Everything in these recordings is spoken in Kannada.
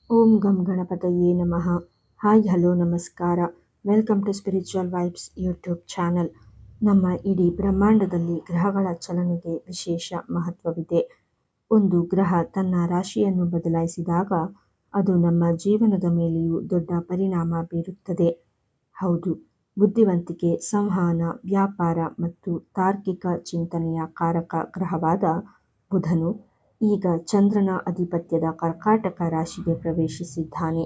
ಓಂ ಗಂ ಗಣಪತಯೇ ನಮಃ. ಹಾಯ್ ಹಲೋ ನಮಸ್ಕಾರ. Welcome to Spiritual Vibes YouTube channel. ನಮ್ಮ ಇಡೀ ಬ್ರಹ್ಮಾಂಡದಲ್ಲಿ ಗ್ರಹಗಳ ಚಲನೆಗೆ ವಿಶೇಷ ಮಹತ್ವವಿದೆ. ಒಂದು ಗ್ರಹ ತನ್ನ ರಾಶಿಯನ್ನು ಬದಲಾಯಿಸಿದಾಗ ಅದು ನಮ್ಮ ಜೀವನದ ಮೇಲೆಯೂ ದೊಡ್ಡ ಪರಿಣಾಮ ಬೀರುತ್ತದೆ. ಹೌದು, ಬುದ್ಧಿವಂತಿಕೆ, ಸಂವಹನ, ವ್ಯಾಪಾರ ಮತ್ತು ತಾರ್ಕಿಕ ಚಿಂತನೆಯ ಕಾರಕ ಗ್ರಹವಾದ ಬುಧನು ಈಗ ಚಂದ್ರನ ಅಧಿಪತ್ಯದ ಕರ್ಕಾಟಕ ರಾಶಿಗೆ ಪ್ರವೇಶಿಸಿದ್ದಾನೆ.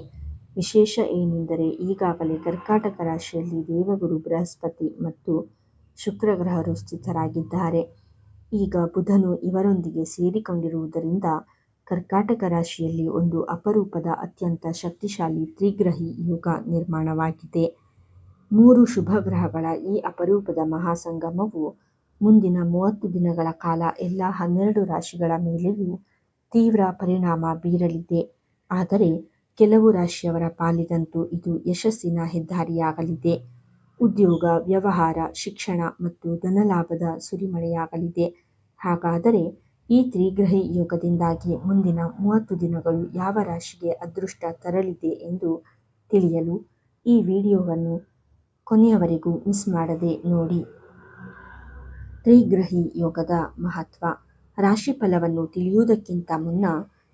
ವಿಶೇಷ ಏನೆಂದರೆ ಈಗಾಗಲೇ ಕರ್ಕಾಟಕ ರಾಶಿಯಲ್ಲಿ ದೇವಗುರು ಬೃಹಸ್ಪತಿ ಮತ್ತು ಶುಕ್ರ ಗ್ರಹರು ಸ್ಥಿತರಾಗಿದ್ದಾರೆ. ಈಗ ಬುಧನು ಇವರೊಂದಿಗೆ ಸೇರಿಕೊಂಡಿರುವುದರಿಂದ ಕರ್ಕಾಟಕ ರಾಶಿಯಲ್ಲಿ ಒಂದು ಅಪರೂಪದ ಅತ್ಯಂತ ಶಕ್ತಿಶಾಲಿ ತ್ರಿಗ್ರಹಿ ಯುಗ ನಿರ್ಮಾಣವಾಗಿದೆ. 3 ಶುಭ ಗ್ರಹಗಳ ಈ ಅಪರೂಪದ ಮಹಾಸಂಗಮವು ಮುಂದಿನ 30 ದಿನಗಳ ಕಾಲ ಎಲ್ಲ 12 ರಾಶಿಗಳ ಮೇಲೆಯೂ ತೀವ್ರ ಪರಿಣಾಮ ಬೀರಲಿದೆ. ಆದರೆ ಕೆಲವು ರಾಶಿಯವರ ಪಾಲಿಗಂತೂ ಇದು ಯಶಸ್ಸಿನ ಹೆದ್ದಾರಿಯಾಗಲಿದೆ. ಉದ್ಯೋಗ, ವ್ಯವಹಾರ, ಶಿಕ್ಷಣ ಮತ್ತು ಧನಲಾಭದ ಸುರಿಮಳೆಯಾಗಲಿದೆ. ಹಾಗಾದರೆ ಈ ತ್ರಿಗ್ರಹಿ ಯೋಗದಿಂದಾಗಿ ಮುಂದಿನ 30 ದಿನಗಳು ಯಾವ ರಾಶಿಗೆ ಅದೃಷ್ಟ ತರಲಿದೆ ಎಂದು ತಿಳಿಯಲು ಈ ವಿಡಿಯೋವನ್ನು ಕೊನೆಯವರೆಗೂ ಮಿಸ್ ಮಾಡದೆ ನೋಡಿ. ತ್ರಿಗ್ರಹಿ ಯೋಗದ ಮಹತ್ವ. ರಾಶಿಫಲವನ್ನು ತಿಳಿಯುವುದಕ್ಕಿಂತ ಮುನ್ನ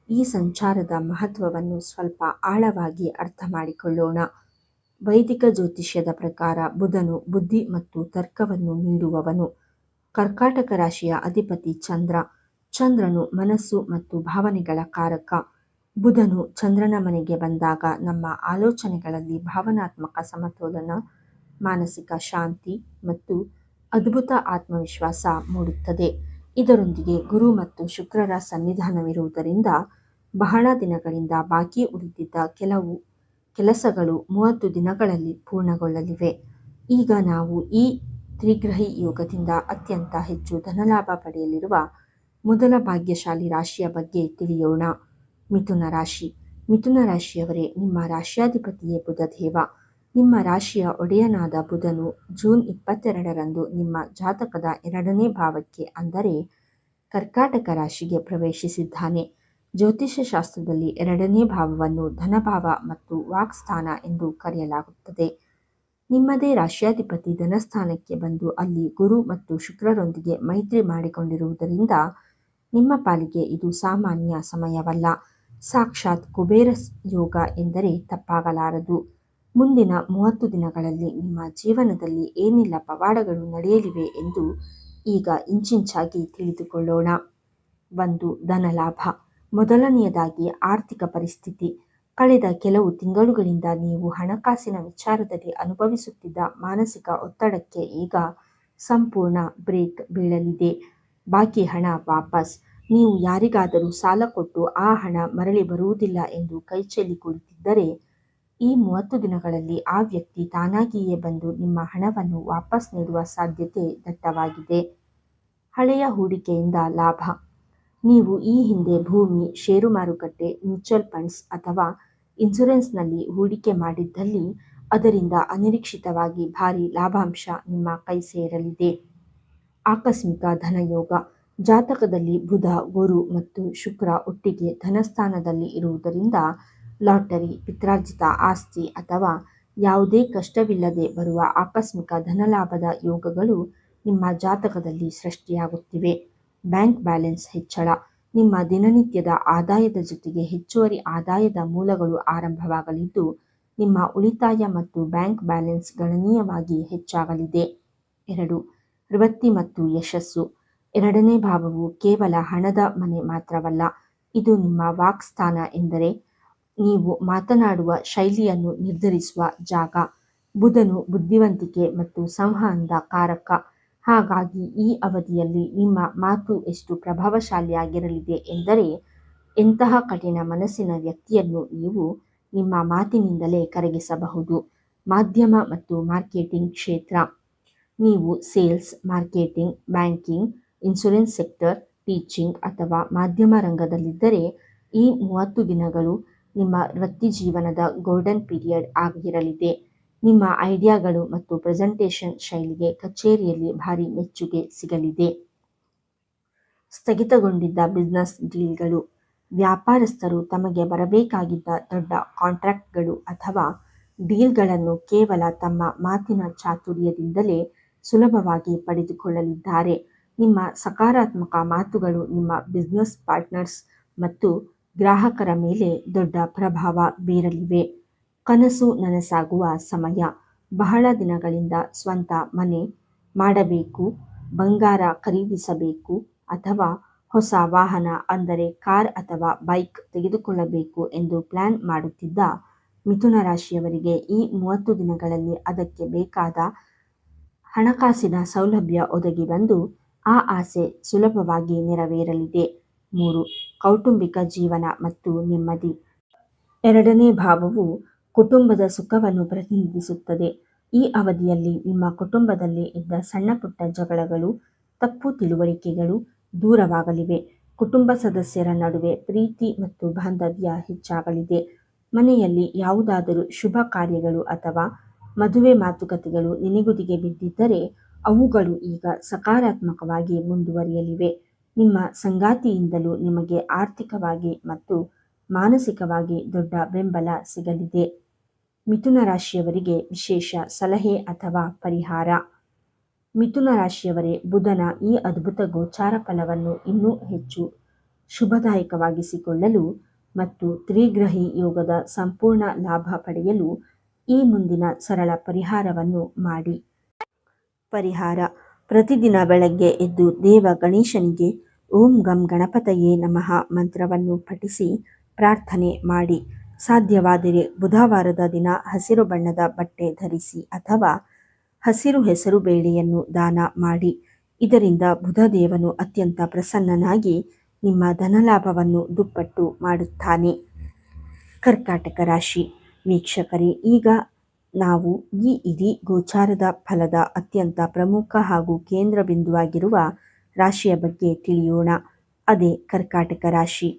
ಈ ಸಂಚಾರದ ಮಹತ್ವವನ್ನು ಸ್ವಲ್ಪ ಆಳವಾಗಿ ಅರ್ಥ ಮಾಡಿಕೊಳ್ಳೋಣ. ವೈದಿಕ ಜ್ಯೋತಿಷ್ಯದ ಪ್ರಕಾರ ಬುಧನು ಬುದ್ಧಿ ಮತ್ತು ತರ್ಕವನ್ನು ನೀಡುವವನು. ಕರ್ಕಾಟಕ ರಾಶಿಯ ಅಧಿಪತಿ ಚಂದ್ರ. ಚಂದ್ರನು ಮನಸ್ಸು ಮತ್ತು ಭಾವನೆಗಳ ಕಾರಕ. ಬುಧನು ಚಂದ್ರನ ಮನೆಗೆ ಬಂದಾಗ ನಮ್ಮ ಆಲೋಚನೆಗಳಲ್ಲಿ ಭಾವನಾತ್ಮಕ ಸಮತೋಲನ, ಮಾನಸಿಕ ಶಾಂತಿ ಮತ್ತು ಅದ್ಭುತ ಆತ್ಮವಿಶ್ವಾಸ ಮೂಡುತ್ತದೆ. ಇದರೊಂದಿಗೆ ಗುರು ಮತ್ತು ಶುಕ್ರರ ಸನ್ನಿಧಾನವಿರುವುದರಿಂದ ಬಹಳ ದಿನಗಳಿಂದ ಬಾಕಿ ಉಳಿದಿದ್ದ ಕೆಲವು ಕೆಲಸಗಳು 30 ದಿನಗಳಲ್ಲಿ ಪೂರ್ಣಗೊಳ್ಳಲಿವೆ. ಈಗ ನಾವು ಈ ತ್ರಿಗ್ರಹಿ ಯೋಗದಿಂದ ಅತ್ಯಂತ ಹೆಚ್ಚು ಧನಲಾಭ ಪಡೆಯಲಿರುವ ಮೊದಲ ಭಾಗ್ಯಶಾಲಿ ರಾಶಿಯ ಬಗ್ಗೆ ತಿಳಿಯೋಣ. ಮಿಥುನ ರಾಶಿ. ಮಿಥುನ ರಾಶಿಯವರೇ, ನಿಮ್ಮ ರಾಶಿಯಾಧಿಪತಿಯೇ ಬುಧದೇವ. ನಿಮ್ಮ ರಾಶಿಯ ಒಡೆಯನಾದ ಬುಧನು ಜೂನ್ 22ರಂದು ನಿಮ್ಮ ಜಾತಕದ 2ನೇ ಭಾವಕ್ಕೆ ಅಂದರೆ ಕರ್ಕಾಟಕ ರಾಶಿಗೆ ಪ್ರವೇಶಿಸಿದ್ದಾನೆ. ಜ್ಯೋತಿಷ್ಯ ಶಾಸ್ತ್ರದಲ್ಲಿ 2ನೇ ಭಾವವನ್ನು ಧನಭಾವ ಮತ್ತು ವಾಕ್ಸ್ಥಾನ ಎಂದು ಕರೆಯಲಾಗುತ್ತದೆ. ನಿಮ್ಮದೇ ರಾಶಿಯಾಧಿಪತಿ ಧನಸ್ಥಾನಕ್ಕೆ ಬಂದು ಅಲ್ಲಿ ಗುರು ಮತ್ತು ಶುಕ್ರರೊಂದಿಗೆ ಮೈತ್ರಿ ಮಾಡಿಕೊಂಡಿರುವುದರಿಂದ ನಿಮ್ಮ ಪಾಲಿಗೆ ಇದು ಸಾಮಾನ್ಯ ಸಮಯವಲ್ಲ. ಸಾಕ್ಷಾತ್ ಕುಬೇರ ಯೋಗ ಎಂದರೆ ತಪ್ಪಾಗಲಾರದು. ಮುಂದಿನ 30 ದಿನಗಳಲ್ಲಿ ನಿಮ್ಮ ಜೀವನದಲ್ಲಿ ಏನೆಲ್ಲ ಪವಾಡಗಳು ನಡೆಯಲಿವೆ ಎಂದು ಈಗ ಇಂಚಿಂಚಾಗಿ ತಿಳಿದುಕೊಳ್ಳೋಣ. 1. ಧನಲಾಭ. ಮೊದಲನೆಯದಾಗಿ ಆರ್ಥಿಕ ಪರಿಸ್ಥಿತಿ. ಕಳೆದ ಕೆಲವು ತಿಂಗಳುಗಳಿಂದ ನೀವು ಹಣಕಾಸಿನ ವಿಚಾರದಲ್ಲಿ ಅನುಭವಿಸುತ್ತಿದ್ದ ಮಾನಸಿಕ ಒತ್ತಡಕ್ಕೆ ಈಗ ಸಂಪೂರ್ಣ ಬ್ರೇಕ್ ಬೀಳಲಿದೆ. ಬಾಕಿ ಹಣ ವಾಪಸ್. ನೀವು ಯಾರಿಗಾದರೂ ಸಾಲ ಕೊಟ್ಟು ಆ ಹಣ ಮರಳಿ ಬರುವುದಿಲ್ಲ ಎಂದು ಕೈಚೆಲ್ಲಿ ಕುಳಿತಿದ್ದರೆ ಈ 30 ದಿನಗಳಲ್ಲಿ ಆ ವ್ಯಕ್ತಿ ತಾನಾಗಿಯೇ ಬಂದು ನಿಮ್ಮ ಹಣವನ್ನು ವಾಪಸ್ ನೀಡುವ ಸಾಧ್ಯತೆ ದಟ್ಟವಾಗಿದೆ. ಹಳೆಯ ಹೂಡಿಕೆಯಿಂದ ಲಾಭ. ನೀವು ಈ ಹಿಂದೆ ಭೂಮಿ, ಷೇರು ಮಾರುಕಟ್ಟೆ, ಮ್ಯೂಚುವಲ್ ಫಂಡ್ಸ್ ಅಥವಾ ಇನ್ಶೂರೆನ್ಸ್ನಲ್ಲಿ ಹೂಡಿಕೆ ಮಾಡಿದ್ದಲ್ಲಿ ಅದರಿಂದ ಅನಿರೀಕ್ಷಿತವಾಗಿ ಭಾರಿ ಲಾಭಾಂಶ ನಿಮ್ಮ ಕೈ ಸೇರಲಿದೆ. ಆಕಸ್ಮಿಕ ಧನಯೋಗ. ಜಾತಕದಲ್ಲಿ ಬುಧ, ಗುರು ಮತ್ತು ಶುಕ್ರ ಒಟ್ಟಿಗೆ ಧನಸ್ಥಾನದಲ್ಲಿ ಇರುವುದರಿಂದ ಲಾಟರಿ, ಪಿತ್ರಾರ್ಜಿತ ಆಸ್ತಿ ಅಥವಾ ಯಾವುದೇ ಕಷ್ಟವಿಲ್ಲದೆ ಬರುವ ಆಕಸ್ಮಿಕ ಧನಲಾಭದ ಯೋಗಗಳು ನಿಮ್ಮ ಜಾತಕದಲ್ಲಿ ಸೃಷ್ಟಿಯಾಗುತ್ತಿವೆ. ಬ್ಯಾಂಕ್ ಬ್ಯಾಲೆನ್ಸ್ ಹೆಚ್ಚಳ. ನಿಮ್ಮ ದಿನನಿತ್ಯದ ಆದಾಯದ ಜೊತೆಗೆ ಹೆಚ್ಚುವರಿ ಆದಾಯದ ಮೂಲಗಳು ಆರಂಭವಾಗಲಿದ್ದು ನಿಮ್ಮ ಉಳಿತಾಯ ಮತ್ತು ಬ್ಯಾಂಕ್ ಬ್ಯಾಲೆನ್ಸ್ ಗಣನೀಯವಾಗಿ ಹೆಚ್ಚಾಗಲಿದೆ. 2. ವೃತ್ತಿ ಮತ್ತು ಯಶಸ್ಸು. 2ನೇ ಭಾವವು ಕೇವಲ ಹಣದ ಮನೆ ಮಾತ್ರವಲ್ಲ, ಇದು ನಿಮ್ಮ ವಾಕ್ಸ್ಥಾನ ಎಂದರೆ ನೀವು ಮಾತನಾಡುವ ಶೈಲಿಯನ್ನು ನಿರ್ಧರಿಸುವ ಜಾಗ. ಬುಧನು ಬುದ್ಧಿವಂತಿಕೆ ಮತ್ತು ಸಂವಹನದ ಕಾರಕ. ಹಾಗಾಗಿ ಈ ಅವಧಿಯಲ್ಲಿ ನಿಮ್ಮ ಮಾತು ಎಷ್ಟು ಪ್ರಭಾವಶಾಲಿಯಾಗಿರಲಿದೆ ಎಂದರೆ ಎಂತಹ ಕಠಿಣ ಮನಸ್ಸಿನ ವ್ಯಕ್ತಿಯನ್ನು ನೀವು ನಿಮ್ಮ ಮಾತಿನಿಂದಲೇ ಕರಗಿಸಬಹುದು. ಮಾಧ್ಯಮ ಮತ್ತು ಮಾರ್ಕೆಟಿಂಗ್ ಕ್ಷೇತ್ರ. ನೀವು sales, marketing, banking, insurance sector, teaching ಅಥವಾ ಮಾಧ್ಯಮ ರಂಗದಲ್ಲಿದ್ದರೆ ಈ 30 ದಿನಗಳು ನಿಮ್ಮ ವೃತ್ತಿಜೀವನದ ಗೋಲ್ಡನ್ ಪೀರಿಯಡ್ ಆಗಿರಲಿದೆ. ನಿಮ್ಮ ಐಡಿಯಾಗಳು ಮತ್ತು ಪ್ರೆಸೆಂಟೇಷನ್ ಶೈಲಿಗೆ ಕಚೇರಿಯಲ್ಲಿ ಭಾರಿ ಮೆಚ್ಚುಗೆ ಸಿಗಲಿದೆ. ಸ್ಥಗಿತಗೊಂಡಿದ್ದ ಬಿಸ್ನೆಸ್ ಡೀಲ್ಗಳು. ವ್ಯಾಪಾರಸ್ಥರು ತಮಗೆ ಬರಬೇಕಾಗಿದ್ದ ದೊಡ್ಡ ಕಾಂಟ್ರಾಕ್ಟ್ಗಳು ಅಥವಾ ಡೀಲ್ಗಳನ್ನು ಕೇವಲ ತಮ್ಮ ಮಾತಿನ ಚಾತುರ್ಯದಿಂದಲೇ ಸುಲಭವಾಗಿ ಪಡೆದುಕೊಳ್ಳಲಿದ್ದಾರೆ. ನಿಮ್ಮ ಸಕಾರಾತ್ಮಕ ಮಾತುಗಳು ನಿಮ್ಮ ಬಿಸಿನೆಸ್ ಪಾರ್ಟ್ನರ್ಸ್ ಮತ್ತು ಗ್ರಾಹಕರ ಮೇಲೆ ದೊಡ್ಡ ಪ್ರಭಾವ ಬೀರಲಿವೆ. ಕನಸು ನನಸಾಗುವ ಸಮಯ. ಬಹಳ ದಿನಗಳಿಂದ ಸ್ವಂತ ಮನೆ ಮಾಡಬೇಕು, ಬಂಗಾರ ಖರೀದಿಸಬೇಕು ಅಥವಾ ಹೊಸ ವಾಹನ ಅಂದರೆ ಕಾರ್ ಅಥವಾ ಬೈಕ್ ತೆಗೆದುಕೊಳ್ಳಬೇಕು ಎಂದು ಪ್ಲಾನ್ ಮಾಡುತ್ತಿದ್ದ ಮಿಥುನ ರಾಶಿಯವರಿಗೆ ಈ 30 ದಿನಗಳಲ್ಲಿ ಅದಕ್ಕೆ ಬೇಕಾದ ಹಣಕಾಸಿನ ಸೌಲಭ್ಯ ಒದಗಿ ಬಂದು ಆ ಆಸೆ ಸುಲಭವಾಗಿ ನೆರವೇರಲಿದೆ. 3. ಕೌಟುಂಬಿಕ ಜೀವನ ಮತ್ತು ನೆಮ್ಮದಿ. 2ನೇ ಭಾವವು ಕುಟುಂಬದ ಸುಖವನ್ನು ಪ್ರತಿನಿಧಿಸುತ್ತದೆ. ಈ ಅವಧಿಯಲ್ಲಿ ನಿಮ್ಮ ಕುಟುಂಬದಲ್ಲಿ ಇದ್ದ ಸಣ್ಣ ಪುಟ್ಟ ಜಗಳಗಳು, ತಪ್ಪು ತಿಳುವಳಿಕೆಗಳು ದೂರವಾಗಲಿವೆ. ಕುಟುಂಬ ಸದಸ್ಯರ ನಡುವೆ ಪ್ರೀತಿ ಮತ್ತು ಬಾಂಧವ್ಯ ಹೆಚ್ಚಾಗಲಿದೆ. ಮನೆಯಲ್ಲಿ ಯಾವುದಾದರೂ ಶುಭ ಕಾರ್ಯಗಳು ಅಥವಾ ಮದುವೆ ಮಾತುಕತೆಗಳು ನೆನೆಗುದಿಗೆ ಬಿದ್ದಿದ್ದರೆ ಅವುಗಳು ಈಗ ಸಕಾರಾತ್ಮಕವಾಗಿ ಮುಂದುವರಿಯಲಿವೆ. ನಿಮ್ಮ ಸಂಗಾತಿಯಿಂದಲೂ ನಿಮಗೆ ಆರ್ಥಿಕವಾಗಿ ಮತ್ತು ಮಾನಸಿಕವಾಗಿ ದೊಡ್ಡ ಬೆಂಬಲ ಸಿಗಲಿದೆ. ಮಿಥುನ ರಾಶಿಯವರಿಗೆ ವಿಶೇಷ ಸಲಹೆ ಅಥವಾ ಪರಿಹಾರ. ಮಿಥುನ ರಾಶಿಯವರೇ, ಬುಧನ ಈ ಅದ್ಭುತ ಗೋಚಾರ ಫಲವನ್ನು ಇನ್ನೂ ಹೆಚ್ಚು ಶುಭದಾಯಕವಾಗಿಸಿಕೊಳ್ಳಲು ಮತ್ತು ತ್ರಿಗ್ರಹಿ ಯೋಗದ ಸಂಪೂರ್ಣ ಲಾಭ ಪಡೆಯಲು ಈ ಮುಂದಿನ ಸರಳ ಪರಿಹಾರವನ್ನು ಮಾಡಿ. ಪರಿಹಾರ: ಪ್ರತಿದಿನ ಬೆಳಗ್ಗೆ ಎದ್ದು ದೇವ ಗಣೇಶನಿಗೆ ಓಂ ಗಂ ಗಣಪತಯೇ ನಮಃ ಮಂತ್ರವನ್ನು ಪಠಿಸಿ ಪ್ರಾರ್ಥನೆ ಮಾಡಿ. ಸಾಧ್ಯವಾದರೆ ಬುಧವಾರದ ದಿನ ಹಸಿರು ಬಣ್ಣದ ಬಟ್ಟೆ ಧರಿಸಿ ಅಥವಾ ಹಸಿರು ಹೆಸರು ಬೇಳೆಯನ್ನು ದಾನ ಮಾಡಿ. ಇದರಿಂದ ಬುಧದೇವನು ಅತ್ಯಂತ ಪ್ರಸನ್ನನಾಗಿ ನಿಮ್ಮ ಧನಲಾಭವನ್ನು ದುಪ್ಪಟ್ಟು ಮಾಡುತ್ತಾನೆ. ಕರ್ಕಾಟಕ ರಾಶಿ ವೀಕ್ಷಕರೇ, ಈಗ ನಾವು ಈ ಇಡೀ ಗೋಚಾರದ ಫಲದ ಅತ್ಯಂತ ಪ್ರಮುಖ ಹಾಗೂ ಕೇಂದ್ರ ಬಿಂದುವಾಗಿರುವ ರಾಶಿಯ ಬಗ್ಗೆ ತಿಳಿಯೋಣ. ಅದೇ ಕರ್ಕಾಟಕ ರಾಶಿ.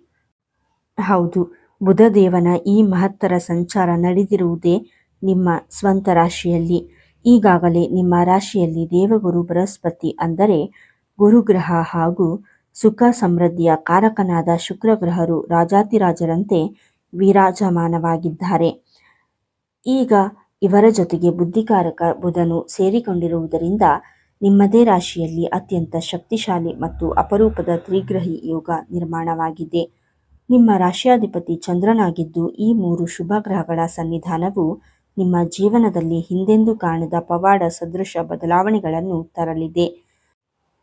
ಹೌದು, ಬುಧದೇವನ ಈ ಮಹತ್ತರ ಸಂಚಾರ ನಡೆದಿರುವುದೇ ನಿಮ್ಮ ಸ್ವಂತ ರಾಶಿಯಲ್ಲಿ. ಈಗಾಗಲೇ ನಿಮ್ಮ ರಾಶಿಯಲ್ಲಿ ದೇವಗುರು ಬೃಹಸ್ಪತಿ ಅಂದರೆ ಗುರುಗ್ರಹ ಹಾಗೂ ಸುಖ ಸಮೃದ್ಧಿಯ ಕಾರಕನಾದ ಶುಕ್ರ ಗ್ರಹರು ರಾಜಾತಿರಾಜರಂತೆ ವಿರಾಜಮಾನವಾಗಿದ್ದಾರೆ. ಈಗ ಇವರ ಜೊತೆಗೆ ಬುದ್ಧಿಕಾರಕ ಬುಧನು ಸೇರಿಕೊಂಡಿರುವುದರಿಂದ ನಿಮ್ಮದೇ ರಾಶಿಯಲ್ಲಿ ಅತ್ಯಂತ ಶಕ್ತಿಶಾಲಿ ಮತ್ತು ಅಪರೂಪದ ತ್ರಿಗ್ರಹಿ ಯೋಗ ನಿರ್ಮಾಣವಾಗಿದೆ. ನಿಮ್ಮ ರಾಶಿಯಾಧಿಪತಿ ಚಂದ್ರನಾಗಿದ್ದು ಈ 3 ಶುಭ ಗ್ರಹಗಳ ಸನ್ನಿಧಾನವು ನಿಮ್ಮ ಜೀವನದಲ್ಲಿ ಹಿಂದೆಂದೂ ಕಾಣದ ಪವಾಡ ಸದೃಶ ಬದಲಾವಣೆಗಳನ್ನು ತರಲಿದೆ.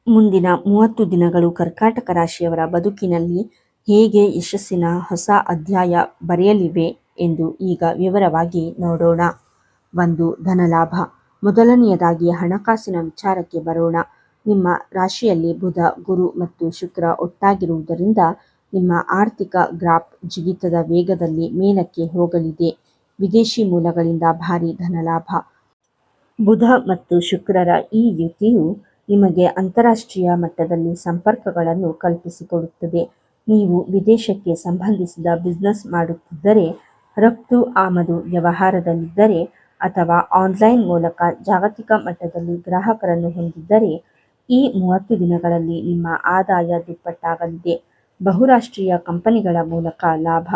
ಮುಂದಿನ 30 ದಿನಗಳು ಕರ್ಕಾಟಕ ರಾಶಿಯವರ ಬದುಕಿನಲ್ಲಿ ಹೇಗೆ ಯಶಸ್ಸಿನ ಹೊಸ ಅಧ್ಯಾಯ ಬರೆಯಲಿವೆ ಎಂದು ಈಗ ವಿವರವಾಗಿ ನೋಡೋಣ. 1. ಧನಲಾಭ. ಮೊದಲನೆಯದಾಗಿ ಹಣಕಾಸಿನ ವಿಚಾರಕ್ಕೆ ಬರೋಣ. ನಿಮ್ಮ ರಾಶಿಯಲ್ಲಿ ಬುಧ, ಗುರು ಮತ್ತು ಶುಕ್ರ ಒಟ್ಟಾಗಿರುವುದರಿಂದ ನಿಮ್ಮ ಆರ್ಥಿಕ ಗ್ರಾಫ್ ಜಿಗಿತದ ವೇಗದಲ್ಲಿ ಮೇಲಕ್ಕೆ ಹೋಗಲಿದೆ. ವಿದೇಶಿ ಮೂಲಗಳಿಂದ ಭಾರಿ ಧನಲಾಭ. ಬುಧ ಮತ್ತು ಶುಕ್ರರ ಈ ಯುತಿಯು ನಿಮಗೆ ಅಂತಾರಾಷ್ಟ್ರೀಯ ಮಟ್ಟದಲ್ಲಿ ಸಂಪರ್ಕಗಳನ್ನು ಕಲ್ಪಿಸಿಕೊಡುತ್ತದೆ. ನೀವು ವಿದೇಶಕ್ಕೆ ಸಂಬಂಧಿಸಿದ ಬಿಸಿನೆಸ್ ಮಾಡುತ್ತಿದ್ದರೆ, ರಫ್ತು ಆಮದು ವ್ಯವಹಾರದಲ್ಲಿದ್ದರೆ ಅಥವಾ ಆನ್ಲೈನ್ ಮೂಲಕ ಜಾಗತಿಕ ಮಟ್ಟದಲ್ಲಿ ಗ್ರಾಹಕರನ್ನು ಹೊಂದಿದ್ದರೆ ಈ 30 ದಿನಗಳಲ್ಲಿ ನಿಮ್ಮ ಆದಾಯ ದುಪ್ಪಟ್ಟಾಗಲಿದೆ. ಬಹುರಾಷ್ಟ್ರೀಯ ಕಂಪನಿಗಳ ಮೂಲಕ ಲಾಭ.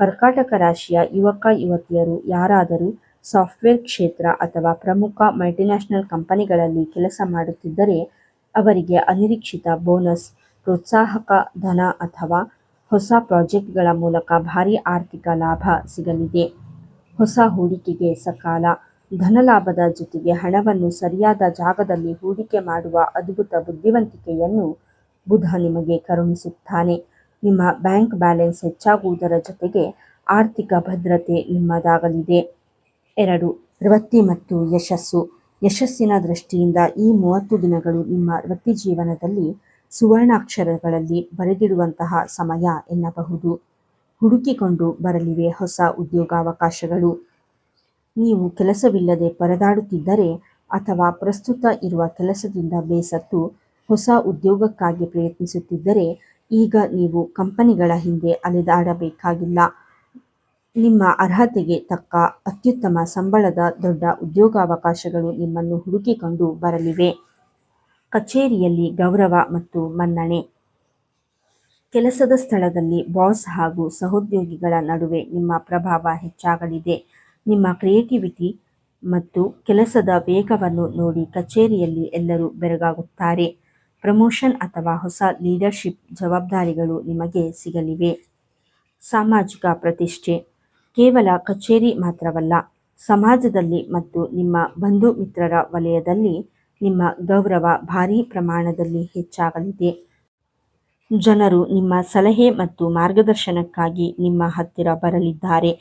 ಕರ್ಕಾಟಕ ರಾಶಿಯ ಯುವಕ ಯುವತಿಯರು ಯಾರಾದರೂ ಸಾಫ್ಟ್ವೇರ್ ಕ್ಷೇತ್ರ ಅಥವಾ ಪ್ರಮುಖ ಮಲ್ಟಿನ್ಯಾಷನಲ್ ಕಂಪನಿಗಳಲ್ಲಿ ಕೆಲಸ ಮಾಡುತ್ತಿದ್ದರೆ ಅವರಿಗೆ ಅನಿರೀಕ್ಷಿತ ಬೋನಸ್, ಪ್ರೋತ್ಸಾಹಕ ಧನ ಅಥವಾ ಹೊಸ ಪ್ರಾಜೆಕ್ಟ್ಗಳ ಮೂಲಕ ಭಾರಿ ಆರ್ಥಿಕ ಲಾಭ ಸಿಗಲಿದೆ. ಹೊಸ ಹೂಡಿಕೆಗೆ ಸಕಾಲ. ಧನಲಾಭದ ಜೊತೆಗೆ ಹಣವನ್ನು ಸರಿಯಾದ ಜಾಗದಲ್ಲಿ ಹೂಡಿಕೆ ಮಾಡುವ ಅದ್ಭುತ ಬುದ್ಧಿವಂತಿಕೆಯನ್ನು ಬುಧ ನಿಮಗೆ ಕರುಣಿಸುತ್ತಾನೆ. ನಿಮ್ಮ ಬ್ಯಾಂಕ್ ಬ್ಯಾಲೆನ್ಸ್ ಹೆಚ್ಚಾಗುವುದರ ಜೊತೆಗೆ ಆರ್ಥಿಕ ಭದ್ರತೆ ನಿಮ್ಮದಾಗಲಿದೆ. 2. ವೃತ್ತಿ ಮತ್ತು ಯಶಸ್ಸು. ಯಶಸ್ಸಿನ ದೃಷ್ಟಿಯಿಂದ ಈ 30 ದಿನಗಳು ನಿಮ್ಮ ವೃತ್ತಿಜೀವನದಲ್ಲಿ ಸುವರ್ಣಾಕ್ಷರಗಳಲ್ಲಿ ಬರೆದಿಡುವಂತಹ ಸಮಯ ಎನ್ನಬಹುದು. ಹುಡುಕಿಕೊಂಡು ಬರಲಿವೆ ಹೊಸ ಉದ್ಯೋಗಾವಕಾಶಗಳು. ನೀವು ಕೆಲಸವಿಲ್ಲದೆ ಪರದಾಡುತ್ತಿದ್ದರೆ ಅಥವಾ ಪ್ರಸ್ತುತ ಇರುವ ಕೆಲಸದಿಂದ ಬೇಸತ್ತು ಹೊಸ ಉದ್ಯೋಗಕ್ಕಾಗಿ ಪ್ರಯತ್ನಿಸುತ್ತಿದ್ದರೆ ಈಗ ನೀವು ಕಂಪನಿಗಳ ಹಿಂದೆ ಅಲೆದಾಡಬೇಕಾಗಿಲ್ಲ. ನಿಮ್ಮ ಅರ್ಹತೆಗೆ ತಕ್ಕ ಅತ್ಯುತ್ತಮ ಸಂಬಳದ ದೊಡ್ಡ ಉದ್ಯೋಗಾವಕಾಶಗಳು ನಿಮ್ಮನ್ನು ಹುಡುಕಿಕೊಂಡು ಬರಲಿವೆ. ಕಚೇರಿಯಲ್ಲಿ ಗೌರವ ಮತ್ತು ಮನ್ನಣೆ. ಕೆಲಸದ ಸ್ಥಳದಲ್ಲಿ ಬಾಸ್ ಹಾಗೂ ಸಹೋದ್ಯೋಗಿಗಳ ನಡುವೆ ನಿಮ್ಮ ಪ್ರಭಾವ ಹೆಚ್ಚಾಗಲಿದೆ. ನಿಮ್ಮ ಕ್ರಿಯೇಟಿವಿಟಿ ಮತ್ತು ಕೆಲಸದ ವೇಗವನ್ನು ನೋಡಿ ಕಚೇರಿಯಲ್ಲಿ ಎಲ್ಲರೂ ಬೆರಗಾಗುತ್ತಾರೆ. ಪ್ರಮೋಷನ್ ಅಥವಾ ಹೊಸ ಲೀಡರ್ಶಿಪ್ ಜವಾಬ್ದಾರಿಗಳು ನಿಮಗೆ ಸಿಗಲಿವೆ. ಸಾಮಾಜಿಕ ಪ್ರತಿಷ್ಠೆ ಕೇವಲ ಕಚೇರಿ ಮಾತ್ರವಲ್ಲ, ಸಮಾಜದಲ್ಲಿ ಮತ್ತು ನಿಮ್ಮ ಬಂಧು ಮಿತ್ರರ ವಲಯದಲ್ಲಿ ನಿಮ್ಮ ಗೌರವ ಭಾರೀ ಪ್ರಮಾಣದಲ್ಲಿ ಹೆಚ್ಚಾಗಲಿದೆ. ಜನರು ನಿಮ್ಮ ಸಲಹೆ ಮತ್ತು ಮಾರ್ಗದರ್ಶನಕ್ಕಾಗಿ ನಿಮ್ಮ ಹತ್ತಿರ ಬರಲಿದ್ದಾರೆ.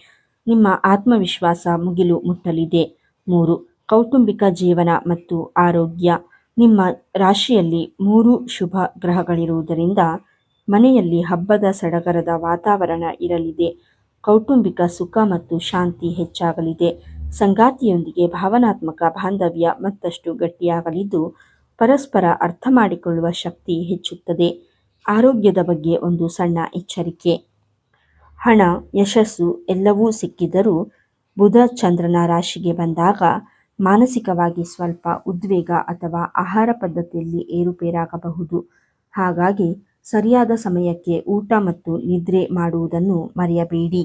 ನಿಮ್ಮ ಆತ್ಮವಿಶ್ವಾಸ ಮುಗಿಲು ಮುಟ್ಟಲಿದೆ. 3. ಕೌಟುಂಬಿಕ ಜೀವನ ಮತ್ತು ಆರೋಗ್ಯ ನಿಮ್ಮ ರಾಶಿಯಲ್ಲಿ 3 ಶುಭ ಗ್ರಹಗಳಿರುವುದರಿಂದ ಮನೆಯಲ್ಲಿ ಹಬ್ಬದ ಸಡಗರದ ವಾತಾವರಣ ಇರಲಿದೆ. ಕೌಟುಂಬಿಕ ಸುಖ ಮತ್ತು ಶಾಂತಿ ಹೆಚ್ಚಾಗಲಿದೆ. ಸಂಗಾತಿಯೊಂದಿಗೆ ಭಾವನಾತ್ಮಕ ಬಾಂಧವ್ಯ ಮತ್ತಷ್ಟು ಗಟ್ಟಿಯಾಗಲಿದ್ದು, ಪರಸ್ಪರ ಅರ್ಥ ಮಾಡಿಕೊಳ್ಳುವ ಶಕ್ತಿ ಹೆಚ್ಚುತ್ತದೆ. ಆರೋಗ್ಯದ ಬಗ್ಗೆ ಒಂದು ಸಣ್ಣ ಎಚ್ಚರಿಕೆ. ಹಣ, ಯಶಸ್ಸು ಎಲ್ಲವೂ ಸಿಕ್ಕಿದರೂ ಬುಧ ಚಂದ್ರನ ರಾಶಿಗೆ ಬಂದಾಗ ಮಾನಸಿಕವಾಗಿ ಸ್ವಲ್ಪ ಉದ್ವೇಗ ಅಥವಾ ಆಹಾರ ಪದ್ಧತಿಯಲ್ಲಿ ಏರುಪೇರಾಗಬಹುದು. ಹಾಗಾಗಿ ಸರಿಯಾದ ಸಮಯಕ್ಕೆ ಊಟ ಮತ್ತು ನಿದ್ರೆ ಮಾಡುವುದನ್ನು ಮರೆಯಬೇಡಿ.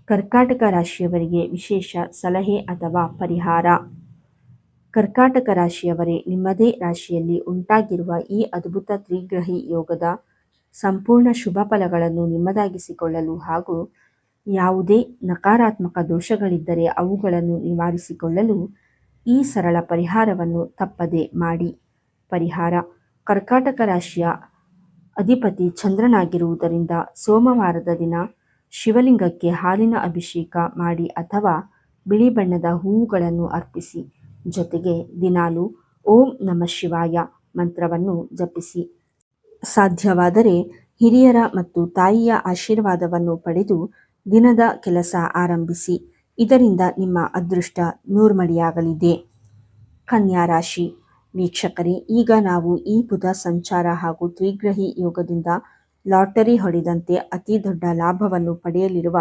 ಕರ್ಕಾಟಕ ರಾಶಿಯವರಿಗೆ ವಿಶೇಷ ಸಲಹೆ ಅಥವಾ ಪರಿಹಾರ. ಕರ್ಕಾಟಕ ರಾಶಿಯವರೇ, ನಿಮ್ಮದೇ ರಾಶಿಯಲ್ಲಿ ಉಂಟಾಗಿರುವ ಈ ಅದ್ಭುತ ತ್ರಿಗ್ರಹಿ ಯೋಗದ ಸಂಪೂರ್ಣ ಶುಭ ಫಲಗಳನ್ನು ನಿಮ್ಮದಾಗಿಸಿಕೊಳ್ಳಲು ಹಾಗೂ ಯಾವುದೇ ನಕಾರಾತ್ಮಕ ದೋಷಗಳಿದ್ದರೆ ಅವುಗಳನ್ನು ನಿವಾರಿಸಿಕೊಳ್ಳಲು ಈ ಸರಳ ಪರಿಹಾರವನ್ನು ತಪ್ಪದೆ ಮಾಡಿ. ಪರಿಹಾರ: ಕರ್ಕಾಟಕ ರಾಶಿಯ ಅಧಿಪತಿ ಚಂದ್ರನಾಗಿರುವುದರಿಂದ ಸೋಮವಾರದ ದಿನ ಶಿವಲಿಂಗಕ್ಕೆ ಹಾಲಿನ ಅಭಿಷೇಕ ಮಾಡಿ ಅಥವಾ ಬಿಳಿ ಬಣ್ಣದ ಹೂವುಗಳನ್ನು ಅರ್ಪಿಸಿ. ಜೊತೆಗೆ ದಿನಾಲೂ ಓಂ ನಮಃ ಶಿವಾಯ ಮಂತ್ರವನ್ನು ಜಪಿಸಿ. ಸಾಧ್ಯವಾದರೆ ಹಿರಿಯರ ಮತ್ತು ತಾಯಿಯ ಆಶೀರ್ವಾದವನ್ನು ಪಡೆದು ದಿನದ ಕೆಲಸ ಆರಂಭಿಸಿ. ಇದರಿಂದ ನಿಮ್ಮ ಅದೃಷ್ಟ ನೂರ್ಮಡಿಯಾಗಲಿದೆ. ಕನ್ಯಾ ರಾಶಿ ವೀಕ್ಷಕರೇ, ಈಗ ನಾವು ಈ ಬುಧ ಸಂಚಾರ ಹಾಗೂ ತ್ರಿಗ್ರಹಿ ಯೋಗದಿಂದ ಲಾಟರಿ ಹೊಡೆದಂತೆ ಅತಿ ದೊಡ್ಡ ಲಾಭವನ್ನು ಪಡೆಯಲಿರುವ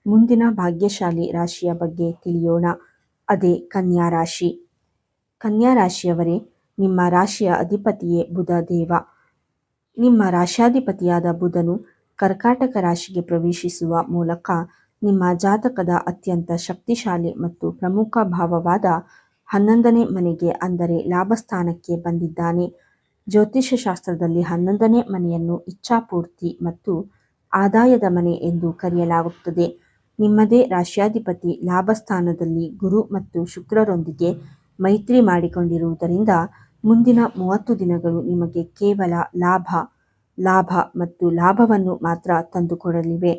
ಮುಂದಿನ ಭಾಗ್ಯಶಾಲಿ ರಾಶಿಯ ಬಗ್ಗೆ ತಿಳಿಯೋಣ. ಅದೇ ಕನ್ಯಾ ರಾಶಿ. ಕನ್ಯಾ ರಾಶಿಯವರೇ, ನಿಮ್ಮ ರಾಶಿಯ ಅಧಿಪತಿಯೇ ಬುಧ ದೇವ. ನಿಮ್ಮ ರಾಶ್ಯಾಧಿಪತಿಯಾದ ಬುಧನು ಕರ್ಕಾಟಕ ರಾಶಿಗೆ ಪ್ರವೇಶಿಸುವ ಮೂಲಕ ನಿಮ್ಮ ಜಾತಕದ ಅತ್ಯಂತ ಶಕ್ತಿಶಾಲಿ ಮತ್ತು ಪ್ರಮುಖ ಭಾವವಾದ 11ನೇ ಮನೆಗೆ ಅಂದರೆ ಲಾಭಸ್ಥಾನಕ್ಕೆ ಬಂದಿದ್ದಾನೆ. ಜ್ಯೋತಿಷ್ಯ ಶಾಸ್ತ್ರದಲ್ಲಿ 11ನೇ ಮನೆಯನ್ನು ಇಚ್ಛಾಪೂರ್ತಿ ಮತ್ತು ಆದಾಯದ ಮನೆ ಎಂದು ಕರೆಯಲಾಗುತ್ತದೆ. ನಿಮ್ಮದೇ ರಾಶ್ಯಾಧಿಪತಿ ಲಾಭಸ್ಥಾನದಲ್ಲಿ ಗುರು ಮತ್ತು ಶುಕ್ರರೊಂದಿಗೆ ಮೈತ್ರಿ ಮಾಡಿಕೊಂಡಿರುವುದರಿಂದ ಮುಂದಿನ 30 ದಿನಗಳು ನಿಮಗೆ ಕೇವಲ ಲಾಭ ಮತ್ತು ಲಾಭವನ್ನು ಮಾತ್ರ ತಂದುಕೊಡಲಿವೆ.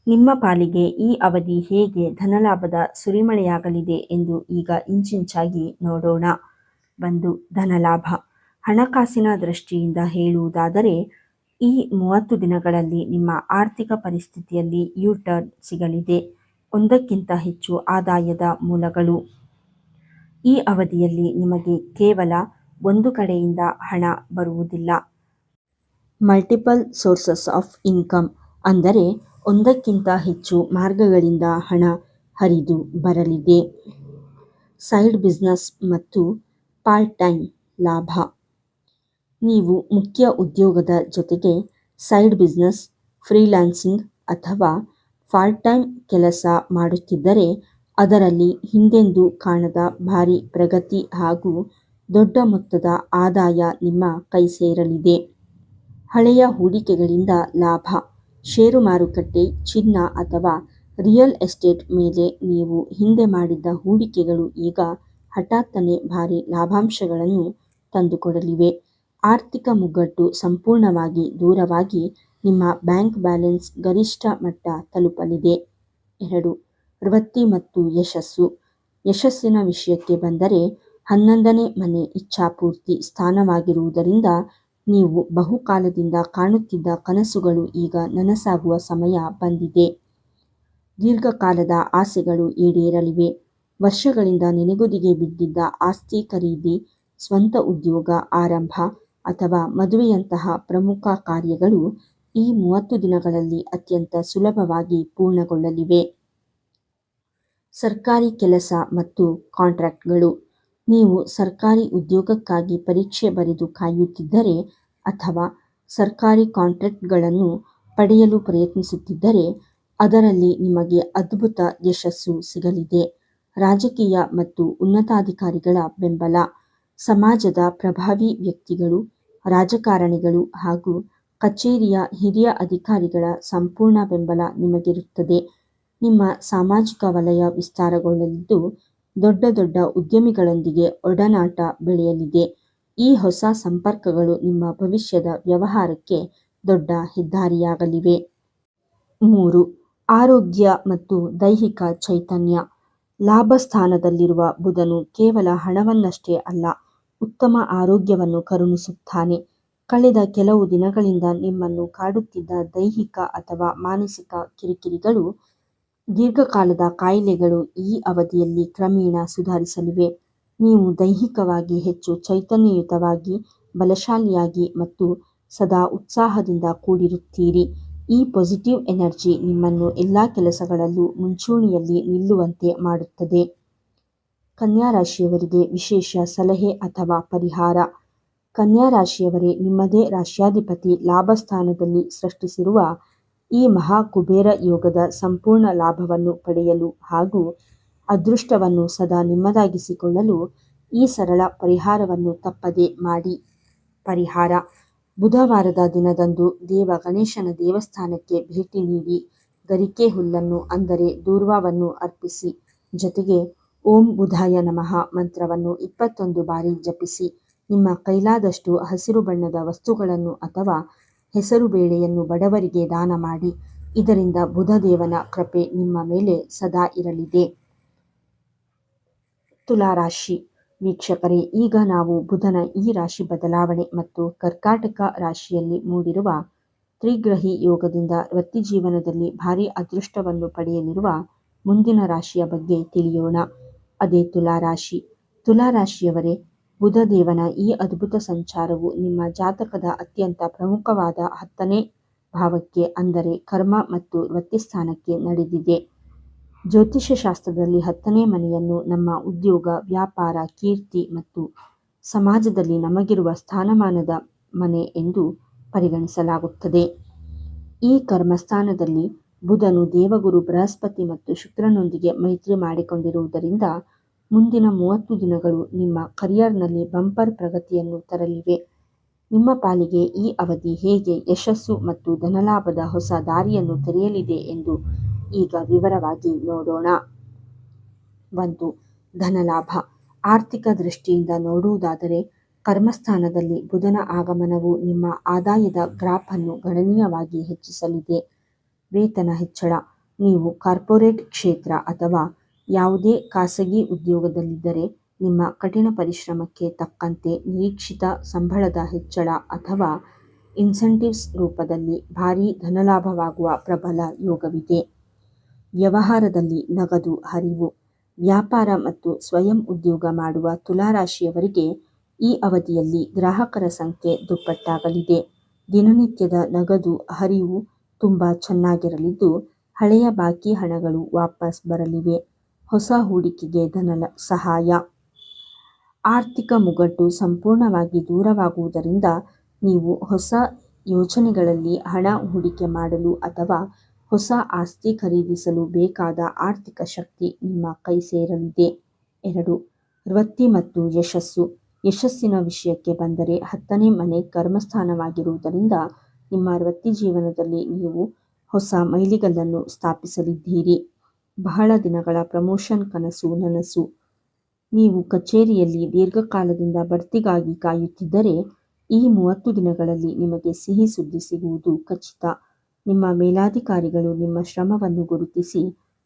ನಿಮ್ಮ ಪಾಲಿಗೆ ಈ ಅವಧಿ ಹೇಗೆ ಧನಲಾಭದ ಸುರಿಮಳೆಯಾಗಲಿದೆ ಎಂದು ಈಗ ಇಂಚಿಂಚಾಗಿ ನೋಡೋಣ. ಧನಲಾಭ. ಹಣಕಾಸಿನ ದೃಷ್ಟಿಯಿಂದ ಹೇಳುವುದಾದರೆ ಈ 30 ದಿನಗಳಲ್ಲಿ ನಿಮ್ಮ ಆರ್ಥಿಕ ಪರಿಸ್ಥಿತಿಯಲ್ಲಿ ಯು-ಟರ್ನ್ ಸಿಗಲಿದೆ. ಒಂದಕ್ಕಿಂತ ಹೆಚ್ಚು ಆದಾಯದ ಮೂಲಗಳು. ಈ ಅವಧಿಯಲ್ಲಿ ನಿಮಗೆ ಕೇವಲ ಒಂದು ಕಡೆಯಿಂದ ಹಣ ಬರುವುದಿಲ್ಲ. ಮಲ್ಟಿಪಲ್ ಸೋರ್ಸಸ್ ಆಫ್ ಇನ್ಕಮ್ ಅಂದರೆ ಒಂದಕ್ಕಿಂತ ಹೆಚ್ಚು ಮಾರ್ಗಗಳಿಂದ ಹಣ ಹರಿದು ಬರಲಿದೆ. ಸೈಡ್ ಬಿಸ್ನೆಸ್ ಮತ್ತು ಪಾರ್ಟ್ ಟೈಮ್ ಲಾಭ. ನೀವು ಮುಖ್ಯ ಉದ್ಯೋಗದ ಜೊತೆಗೆ ಸೈಡ್ ಬಿಸ್ನೆಸ್, ಫ್ರೀಲಾನ್ಸಿಂಗ್ ಅಥವಾ ಪಾರ್ಟ್ ಟೈಮ್ ಕೆಲಸ ಮಾಡುತ್ತಿದ್ದರೆ ಅದರಲ್ಲಿ ಹಿಂದೆಂದೂ ಕಾಣದ ಭಾರಿ ಪ್ರಗತಿ ಹಾಗೂ ದೊಡ್ಡ ಮೊತ್ತದ ಆದಾಯ ನಿಮ್ಮ ಕೈ ಸೇರಲಿದೆ. ಹಳೆಯ ಹೂಡಿಕೆಗಳಿಂದ ಲಾಭ. ಷೇರು ಮಾರುಕಟ್ಟೆ, ಚಿನ್ನ ಅಥವಾ ರಿಯಲ್ ಎಸ್ಟೇಟ್ ಮೇಲೆ ನೀವು ಹಿಂದೆ ಮಾಡಿದ್ದ ಹೂಡಿಕೆಗಳು ಈಗ ಹಠಾತ್ತನೆ ಭಾರಿ ಲಾಭಾಂಶಗಳನ್ನು ತಂದುಕೊಡಲಿವೆ. ಆರ್ಥಿಕ ಮುಗ್ಗಟ್ಟು ಸಂಪೂರ್ಣವಾಗಿ ದೂರವಾಗಿ ನಿಮ್ಮ ಬ್ಯಾಂಕ್ ಬ್ಯಾಲೆನ್ಸ್ ಗರಿಷ್ಠ ಮಟ್ಟ ತಲುಪಲಿದೆ. 2. ವೃತ್ತಿ ಮತ್ತು ಯಶಸ್ಸು. ಯಶಸ್ಸಿನ ವಿಷಯಕ್ಕೆ ಬಂದರೆ 11ನೇ ಮನೆ ಇಚ್ಛಾಪೂರ್ತಿ ಸ್ಥಾನವಾಗಿರುವುದರಿಂದ ನೀವು ಬಹುಕಾಲದಿಂದ ಕಾಣುತ್ತಿದ್ದ ಕನಸುಗಳು ಈಗ ನನಸಾಗುವ ಸಮಯ ಬಂದಿದೆ. ದೀರ್ಘಕಾಲದ ಆಸೆಗಳು ಈಡೇರಲಿವೆ. ವರ್ಷಗಳಿಂದ ನೆನೆಗುದಿಗೆ ಬಿದ್ದಿದ್ದ ಆಸ್ತಿ ಖರೀದಿ, ಸ್ವಂತ ಉದ್ಯೋಗ ಆರಂಭ ಅಥವಾ ಮದುವೆಯಂತಹ ಪ್ರಮುಖ ಕಾರ್ಯಗಳು ಈ 30 ದಿನಗಳಲ್ಲಿ ಅತ್ಯಂತ ಸುಲಭವಾಗಿ ಪೂರ್ಣಗೊಳ್ಳಲಿವೆ. ಸರ್ಕಾರಿ ಕೆಲಸ ಮತ್ತು ಕಾಂಟ್ರಾಕ್ಟ್ಗಳು. ನೀವು ಸರ್ಕಾರಿ ಉದ್ಯೋಗಕ್ಕಾಗಿ ಪರೀಕ್ಷೆ ಬರೆದು ಕಾಯುತ್ತಿದ್ದರೆ ಅಥವಾ ಸರ್ಕಾರಿ ಕಾಂಟ್ರಾಕ್ಟ್ಗಳನ್ನು ಪಡೆಯಲು ಪ್ರಯತ್ನಿಸುತ್ತಿದ್ದರೆ ಅದರಲ್ಲಿ ನಿಮಗೆ ಅದ್ಭುತ ಯಶಸ್ಸು ಸಿಗಲಿದೆ. ರಾಜಕೀಯ ಮತ್ತು ಉನ್ನತಾಧಿಕಾರಿಗಳ ಬೆಂಬಲ, ಸಮಾಜದ ಪ್ರಭಾವಿ ವ್ಯಕ್ತಿಗಳು, ರಾಜಕಾರಣಿಗಳು ಹಾಗೂ ಕಚೇರಿಯ ಹಿರಿಯ ಅಧಿಕಾರಿಗಳ ಸಂಪೂರ್ಣ ಬೆಂಬಲ ನಿಮಗಿರುತ್ತದೆ. ನಿಮ್ಮ ಸಾಮಾಜಿಕ ವಲಯ ವಿಸ್ತಾರಗೊಳ್ಳಲಿದ್ದು, ದೊಡ್ಡ ದೊಡ್ಡ ಉದ್ಯಮಿಗಳೊಂದಿಗೆ ಒಡನಾಟ ಬೆಳೆಯಲಿದೆ. ಈ ಹೊಸ ಸಂಪರ್ಕಗಳು ನಿಮ್ಮ ಭವಿಷ್ಯದ ವ್ಯವಹಾರಕ್ಕೆ ದೊಡ್ಡ ಹೆದ್ದಾರಿಯಾಗಲಿವೆ. 3. ಆರೋಗ್ಯ ಮತ್ತು ದೈಹಿಕ ಚೈತನ್ಯ. ಲಾಭಸ್ಥಾನದಲ್ಲಿರುವ ಬುಧನು ಕೇವಲ ಹಣವನ್ನಷ್ಟೇ ಅಲ್ಲ, ಉತ್ತಮ ಆರೋಗ್ಯವನ್ನು ಕರುಣಿಸುತ್ತಾನೆ. ಕಳೆದ ಕೆಲವು ದಿನಗಳಿಂದ ನಿಮ್ಮನ್ನು ಕಾಡುತ್ತಿದ್ದ ದೈಹಿಕ ಅಥವಾ ಮಾನಸಿಕ ಕಿರಿಕಿರಿಗಳು, ದೀರ್ಘಕಾಲದ ಕಾಯಿಲೆಗಳು ಈ ಅವಧಿಯಲ್ಲಿ ಕ್ರಮೇಣ ಸುಧಾರಿಸಲಿವೆ. ನೀವು ದೈಹಿಕವಾಗಿ ಹೆಚ್ಚು ಚೈತನ್ಯಯುತವಾಗಿ, ಬಲಶಾಲಿಯಾಗಿ ಮತ್ತು ಸದಾ ಉತ್ಸಾಹದಿಂದ ಕೂಡಿರುತ್ತೀರಿ. ಈ ಪಾಸಿಟಿವ್ ಎನರ್ಜಿ ನಿಮ್ಮನ್ನು ಎಲ್ಲ ಕೆಲಸಗಳಲ್ಲೂ ಮುಂಚೂಣಿಯಲ್ಲಿ ನಿಲ್ಲುವಂತೆ ಮಾಡುತ್ತದೆ. ಕನ್ಯಾ ರಾಶಿಯವರಿಗೆ ವಿಶೇಷ ಸಲಹೆ ಅಥವಾ ಪರಿಹಾರ. ಕನ್ಯಾ ರಾಶಿಯವರೇ, ನಿಮ್ಮದೇ ರಾಶ್ಯಾಧಿಪತಿ ಲಾಭಸ್ಥಾನದಲ್ಲಿ ಸೃಷ್ಟಿಸಿರುವ ಈ ಮಹಾ ಕುಬೇರ ಯೋಗದ ಸಂಪೂರ್ಣ ಲಾಭವನ್ನು ಪಡೆಯಲು ಹಾಗೂ ಅದೃಷ್ಟವನ್ನು ಸದಾ ನಿಮ್ಮದಾಗಿಸಿಕೊಳ್ಳಲು ಈ ಸರಳ ಪರಿಹಾರವನ್ನು ತಪ್ಪದೆ ಮಾಡಿ. ಪರಿಹಾರ: ಬುಧವಾರದ ದಿನದಂದು ದೇವ ಗಣೇಶನ ದೇವಸ್ಥಾನಕ್ಕೆ ಭೇಟಿ ನೀಡಿ ಗರಿಕೆ ಹುಲ್ಲನ್ನು ಅಂದರೆ ದೂರ್ವಾವನ್ನು ಅರ್ಪಿಸಿ. ಜೊತೆಗೆ ಓಂ ಬುಧಾಯ ನಮಃ ಮಂತ್ರವನ್ನು 21 ಬಾರಿ ಜಪಿಸಿ. ನಿಮ್ಮ ಕೈಲಾದಷ್ಟು ಹಸಿರು ಬಣ್ಣದ ವಸ್ತುಗಳನ್ನು ಅಥವಾ ಹೆಸರುಬೇಳೆಯನ್ನು ಬಡವರಿಗೆ ದಾನ ಮಾಡಿ. ಇದರಿಂದ ಬುಧದೇವನ ಕೃಪೆ ನಿಮ್ಮ ಮೇಲೆ ಸದಾ ಇರಲಿದೆ. ತುಲಾರಾಶಿ ವೀಕ್ಷಕರೇ, ಈಗ ನಾವು ಬುಧನ ಈ ರಾಶಿ ಬದಲಾವಣೆ ಮತ್ತು ಕರ್ಕಾಟಕ ರಾಶಿಯಲ್ಲಿ ಮೂಡಿರುವ ತ್ರಿಗ್ರಹಿ ಯೋಗದಿಂದ ವೃತ್ತಿಜೀವನದಲ್ಲಿ ಭಾರೀ ಅದೃಷ್ಟವನ್ನು ಪಡೆಯಲಿರುವ ಮುಂದಿನ ರಾಶಿಯ ಬಗ್ಗೆ ತಿಳಿಯೋಣ. ಅದೇ ತುಲಾರಾಶಿ. ತುಲಾರಾಶಿಯವರೇ, ಬುಧದೇವನ ಈ ಅದ್ಭುತ ಸಂಚಾರವು ನಿಮ್ಮ ಜಾತಕದ ಅತ್ಯಂತ ಪ್ರಮುಖವಾದ 10ನೇ ಭಾವಕ್ಕೆ ಅಂದರೆ ಕರ್ಮ ಮತ್ತು ವೃತ್ತಿಸ್ಥಾನಕ್ಕೆ ನಡೆದಿದೆ. ಜ್ಯೋತಿಷ್ಯ ಶಾಸ್ತ್ರದಲ್ಲಿ 10ನೇ ಮನೆಯನ್ನು ನಮ್ಮ ಉದ್ಯೋಗ, ವ್ಯಾಪಾರ, ಕೀರ್ತಿ ಮತ್ತು ಸಮಾಜದಲ್ಲಿ ನಮಗಿರುವ ಸ್ಥಾನಮಾನದ ಮನೆ ಎಂದು ಪರಿಗಣಿಸಲಾಗುತ್ತದೆ. ಈ ಕರ್ಮಸ್ಥಾನದಲ್ಲಿ ಬುಧನು ದೇವಗುರು ಬೃಹಸ್ಪತಿ ಮತ್ತು ಶುಕ್ರನೊಂದಿಗೆ ಮೈತ್ರಿ ಮಾಡಿಕೊಂಡಿರುವುದರಿಂದ ಮುಂದಿನ 30 ದಿನಗಳು ನಿಮ್ಮ ಕರಿಯರ್ನಲ್ಲಿ ಬಂಪರ್ ಪ್ರಗತಿಯನ್ನು ತರಲಿವೆ. ನಿಮ್ಮ ಪಾಲಿಗೆ ಈ ಅವಧಿ ಹೇಗೆ ಯಶಸ್ಸು ಮತ್ತು ಧನಲಾಭದ ಹೊಸ ದಾರಿಯನ್ನು ತೆರೆಯಲಿದೆ ಎಂದು ಈಗ ವಿವರವಾಗಿ ನೋಡೋಣ. 1. ಧನಲಾಭ. ಆರ್ಥಿಕ ದೃಷ್ಟಿಯಿಂದ ನೋಡುವುದಾದರೆ ಕರ್ಮಸ್ಥಾನದಲ್ಲಿ ಬುಧನ ಆಗಮನವು ನಿಮ್ಮ ಆದಾಯದ ಗ್ರಾಫ್ ಅನ್ನು ಗಣನೀಯವಾಗಿ ಹೆಚ್ಚಿಸಲಿದೆ. ವೇತನ ಹೆಚ್ಚಳ. ನೀವು ಕಾರ್ಪೊರೇಟ್ ಕ್ಷೇತ್ರ ಅಥವಾ ಯಾವುದೇ ಖಾಸಗಿ ಉದ್ಯೋಗದಲ್ಲಿದ್ದರೆ ನಿಮ್ಮ ಕಠಿಣ ಪರಿಶ್ರಮಕ್ಕೆ ತಕ್ಕಂತೆ ನಿರೀಕ್ಷಿತ ಸಂಬಳದ ಹೆಚ್ಚಳ ಅಥವಾ ಇನ್ಸೆಂಟಿವ್ಸ್ ರೂಪದಲ್ಲಿ ಭಾರೀ ಧನಲಾಭವಾಗುವ ಪ್ರಬಲ ಯೋಗವಿದೆ. ವ್ಯವಹಾರದಲ್ಲಿ ನಗದು ಹರಿವು. ವ್ಯಾಪಾರ ಮತ್ತು ಸ್ವಯಂ ಉದ್ಯೋಗ ಮಾಡುವ ತುಲಾರಾಶಿಯವರಿಗೆ ಈ ಅವಧಿಯಲ್ಲಿ ಗ್ರಾಹಕರ ಸಂಖ್ಯೆ ದುಪ್ಪಟ್ಟಾಗಲಿದೆ. ದಿನನಿತ್ಯದ ನಗದು ಹರಿವು ತುಂಬಾ ಚೆನ್ನಾಗಿರಲಿದ್ದು, ಹಳೆಯ ಬಾಕಿ ಹಣಗಳು ವಾಪಸ್ ಬರಲಿವೆ. ಹೊಸ ಹೂಡಿಕೆಗೆ ಧನ ಸಹಾಯ. ಆರ್ಥಿಕ ಮುಗ್ಗಟ್ಟು ಸಂಪೂರ್ಣವಾಗಿ ದೂರವಾಗುವುದರಿಂದ ನೀವು ಹೊಸ ಯೋಜನೆಗಳಲ್ಲಿ ಹಣ ಹೂಡಿಕೆ ಮಾಡಲು ಅಥವಾ ಹೊಸ ಆಸ್ತಿ ಖರೀದಿಸಲು ಬೇಕಾದ ಆರ್ಥಿಕ ಶಕ್ತಿ ನಿಮ್ಮ ಕೈ ಸೇರಲಿದೆ. 2. ವೃತ್ತಿ ಮತ್ತು ಯಶಸ್ಸು. ಯಶಸ್ಸಿನ ವಿಷಯಕ್ಕೆ ಬಂದರೆ 10ನೇ ಮನೆ ಕರ್ಮಸ್ಥಾನವಾಗಿರುವುದರಿಂದ ನಿಮ್ಮ ವೃತ್ತಿ ಜೀವನದಲ್ಲಿ ನೀವು ಹೊಸ ಮೈಲಿಗಲ್ಲನ್ನು ಸ್ಥಾಪಿಸಲಿದ್ದೀರಿ. ಬಹಳ ದಿನಗಳ ಪ್ರಮೋಷನ್ ಕನಸು ನನಸು. ನೀವು ಕಚೇರಿಯಲ್ಲಿ ದೀರ್ಘಕಾಲದಿಂದ ಬಡ್ತಿಗಾಗಿ ಕಾಯುತ್ತಿದ್ದರೆ ಈ 30 ದಿನಗಳಲ್ಲಿ ನಿಮಗೆ ಸಿಹಿ ಸುದ್ದಿ ಸಿಗುವುದು ಖಚಿತ. ನಿಮ್ಮ ಮೇಲಾಧಿಕಾರಿಗಳು ನಿಮ್ಮ ಶ್ರಮವನ್ನು ಗುರುತಿಸಿ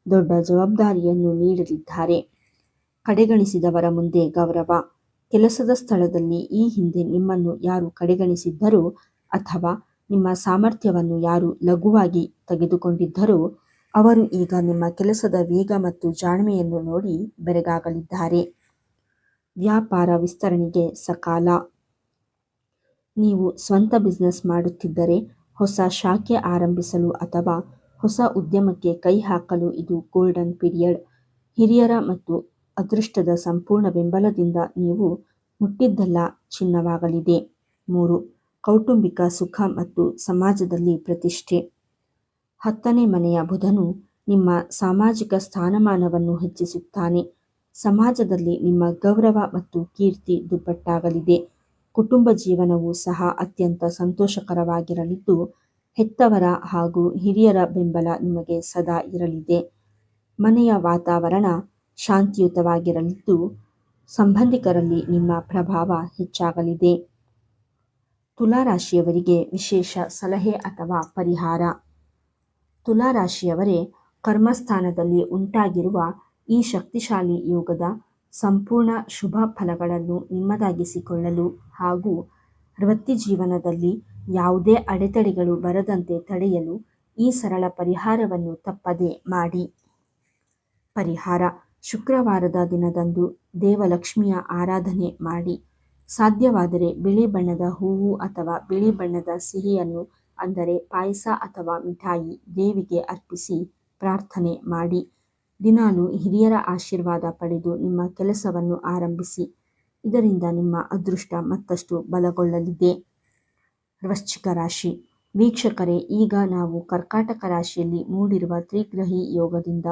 ದೊಡ್ಡ ಜವಾಬ್ದಾರಿಯನ್ನು ನೀಡಲಿದ್ದಾರೆ. ಕಡೆಗಣಿಸಿದವರ ಮುಂದೆ ಗೌರವ. ಕೆಲಸದ ಸ್ಥಳದಲ್ಲಿ ಈ ಹಿಂದೆ ನಿಮ್ಮನ್ನು ಯಾರು ಕಡೆಗಣಿಸಿದ್ದರೋ ಅಥವಾ ನಿಮ್ಮ ಸಾಮರ್ಥ್ಯವನ್ನು ಯಾರು ಲಘುವಾಗಿ ತೆಗೆದುಕೊಂಡಿದ್ದರೋ ಅವರು ಈಗ ನಿಮ್ಮ ಕೆಲಸದ ವೇಗ ಮತ್ತು ಜಾಣ್ಮೆಯನ್ನು ನೋಡಿ ಬೆರಗಾಗಲಿದ್ದಾರೆ. ವ್ಯಾಪಾರ ವಿಸ್ತರಣೆಗೆ ಸಕಾಲ. ನೀವು ಸ್ವಂತ ಬಿಸಿನೆಸ್ ಮಾಡುತ್ತಿದ್ದರೆ ಹೊಸ ಶಾಖೆ ಆರಂಭಿಸಲು ಅಥವಾ ಹೊಸ ಉದ್ಯಮಕ್ಕೆ ಕೈ ಹಾಕಲು ಇದು ಗೋಲ್ಡನ್ ಪೀರಿಯಡ್. ಹಿರಿಯರ ಮತ್ತು ಅದೃಷ್ಟದ ಸಂಪೂರ್ಣ ಬೆಂಬಲದಿಂದ ನೀವು ಮುಟ್ಟಿದ್ದೆಲ್ಲ ಚಿನ್ನವಾಗಲಿದೆ. 3. ಕೌಟುಂಬಿಕ ಸುಖ ಮತ್ತು ಸಮಾಜದಲ್ಲಿ ಪ್ರತಿಷ್ಠೆ. 10ನೇ ಮನೆಯ ಬುಧನು ನಿಮ್ಮ ಸಾಮಾಜಿಕ ಸ್ಥಾನಮಾನವನ್ನು ಹೆಚ್ಚಿಸುತ್ತಾನೆ. ಸಮಾಜದಲ್ಲಿ ನಿಮ್ಮ ಗೌರವ ಮತ್ತು ಕೀರ್ತಿ ದುಪ್ಪಟ್ಟಾಗಲಿದೆ. ಕುಟುಂಬ ಜೀವನವೂ ಸಹ ಅತ್ಯಂತ ಸಂತೋಷಕರವಾಗಿರಲಿದ್ದು, ಹೆತ್ತವರ ಹಾಗೂ ಹಿರಿಯರ ಬೆಂಬಲ ನಿಮಗೆ ಸದಾ ಇರಲಿದೆ. ಮನೆಯ ವಾತಾವರಣ ಶಾಂತಿಯುತವಾಗಿರಲಿದ್ದು, ಸಂಬಂಧಿಕರಲ್ಲಿ ನಿಮ್ಮ ಪ್ರಭಾವ ಹೆಚ್ಚಾಗಲಿದೆ. ತುಲಾ ರಾಶಿಯವರಿಗೆ ವಿಶೇಷ ಸಲಹೆ ಅಥವಾ ಪರಿಹಾರ. ತುಲಾ ರಾಶಿಯವರೇ, ಕರ್ಮಸ್ಥಾನದಲ್ಲಿ ಉಂಟಾಗಿರುವ ಈ ಶಕ್ತಿಶಾಲಿ ಯೋಗದ ಸಂಪೂರ್ಣ ಶುಭ ಫಲಗಳನ್ನು ನಿಮ್ಮದಾಗಿಸಿಕೊಳ್ಳಲು ಹಾಗೂ ವೃತ್ತಿಜೀವನದಲ್ಲಿ ಯಾವುದೇ ಅಡೆತಡೆಗಳು ಬರದಂತೆ ತಡೆಯಲು ಈ ಸರಳ ಪರಿಹಾರವನ್ನು ತಪ್ಪದೆ ಮಾಡಿ. ಪರಿಹಾರ: ಶುಕ್ರವಾರದ ದಿನದಂದು ದೇವಲಕ್ಷ್ಮಿಯ ಆರಾಧನೆ ಮಾಡಿ. ಸಾಧ್ಯವಾದರೆ ಬಿಳಿ ಬಣ್ಣದ ಹೂವು ಅಥವಾ ಬಿಳಿ ಬಣ್ಣದ ಸಿಹಿಯನ್ನು ಅಂದರೆ ಪಾಯಸ ಅಥವಾ ಮಿಠಾಯಿ ದೇವಿಗೆ ಅರ್ಪಿಸಿ ಪ್ರಾರ್ಥನೆ ಮಾಡಿ. ದಿನಾಲೂ ಹಿರಿಯರ ಆಶೀರ್ವಾದ ಪಡೆದು ನಿಮ್ಮ ಕೆಲಸವನ್ನು ಆರಂಭಿಸಿ. ಇದರಿಂದ ನಿಮ್ಮ ಅದೃಷ್ಟ ಮತ್ತಷ್ಟು ಬಲಗೊಳ್ಳಲಿದೆ. ವೃಶ್ಚಿಕ ರಾಶಿ ವೀಕ್ಷಕರೇ, ಈಗ ನಾವು ಕರ್ಕಾಟಕ ರಾಶಿಯಲ್ಲಿ ಮೂಡಿರುವ ತ್ರಿಗ್ರಹಿ ಯೋಗದಿಂದ